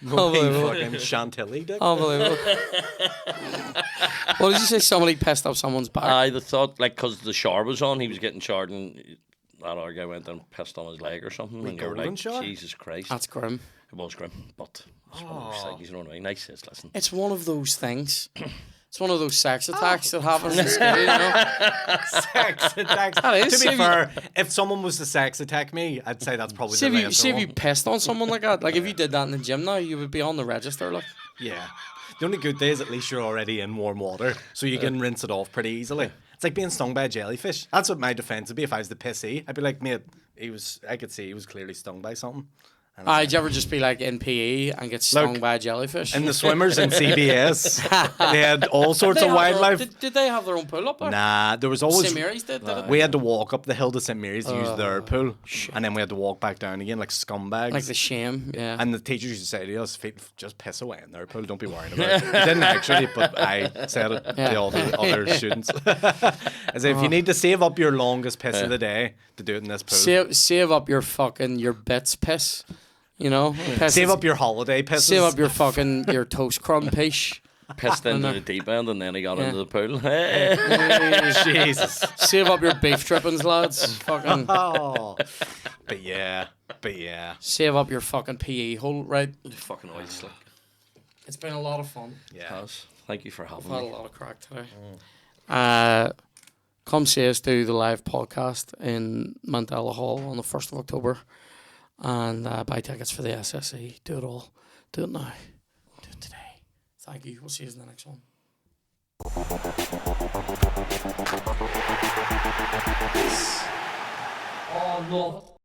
[SPEAKER 1] Unbelievable.
[SPEAKER 2] Fucking Chantilly dick.
[SPEAKER 1] Unbelievable. What did you say? Somebody pissed up someone's back.
[SPEAKER 3] I thought, like, because the shower was on, he was getting showered, and that other guy went and pissed on his leg or something. And you were
[SPEAKER 2] golden
[SPEAKER 3] like,
[SPEAKER 2] shower?
[SPEAKER 3] Jesus Christ.
[SPEAKER 1] That's grim.
[SPEAKER 3] It was grim, but it's one of those things, you know what I mean? Nice, listen.
[SPEAKER 1] It's one of those things. It's one of those sex attacks that happens in school, you know?
[SPEAKER 2] Sex attacks.
[SPEAKER 1] That is,
[SPEAKER 2] To
[SPEAKER 1] see
[SPEAKER 2] be
[SPEAKER 1] if
[SPEAKER 2] fair, if someone was to sex attack me, I'd say that's probably
[SPEAKER 1] See
[SPEAKER 2] the
[SPEAKER 1] if you
[SPEAKER 2] lesser one.
[SPEAKER 1] pissed on someone like that. Like if you did that in the gym now, you would be on the register. Like
[SPEAKER 2] Yeah. The only good day is at least you're already in warm water, so you can rinse it off pretty easily. It's like being stung by a jellyfish. That's what my defense would be if I was the pissy. I'd be like, mate, I could see he was clearly stung by something. And
[SPEAKER 1] Did you ever just be like in PE and get stung by a jellyfish?
[SPEAKER 2] and the swimmers in CBS, they had all sorts of wildlife.
[SPEAKER 1] Did they have their own pool up there?
[SPEAKER 2] Nah, there was always.
[SPEAKER 1] St. Mary's did it?
[SPEAKER 2] We had to walk up the hill to St. Mary's to use their pool, and then we had to walk back down again like scumbags.
[SPEAKER 1] Like the shame, yeah.
[SPEAKER 2] And the teachers used to say to us, just piss away in their pool, don't be worrying about it. They didn't actually, but I said it
[SPEAKER 1] Yeah.
[SPEAKER 2] to all the other students. As if you need to save up your longest piss of the day to do it in this pool.
[SPEAKER 1] Save up your bits piss. You know?
[SPEAKER 2] Save up your holiday pisses.
[SPEAKER 1] Save up your toast crumb piece.
[SPEAKER 3] Pissed into the deep end, and then he got
[SPEAKER 1] Yeah.
[SPEAKER 3] into the pool.
[SPEAKER 2] Jesus.
[SPEAKER 1] Save up your beef trippings, lads. Fucking
[SPEAKER 2] Oh. But yeah.
[SPEAKER 1] save up your fucking PE hole, right?
[SPEAKER 3] Fucking oil slick.
[SPEAKER 1] It's been a lot of fun.
[SPEAKER 2] Yeah.
[SPEAKER 3] Thank you for having
[SPEAKER 1] I've had a
[SPEAKER 3] me.
[SPEAKER 1] lot of crack today. Come see us do the live podcast in Mandela Hall on the 1st of October. And buy tickets for the SSE. Do it all. Do it now. Do it today. Thank you. We'll see you in the next one. Oh no.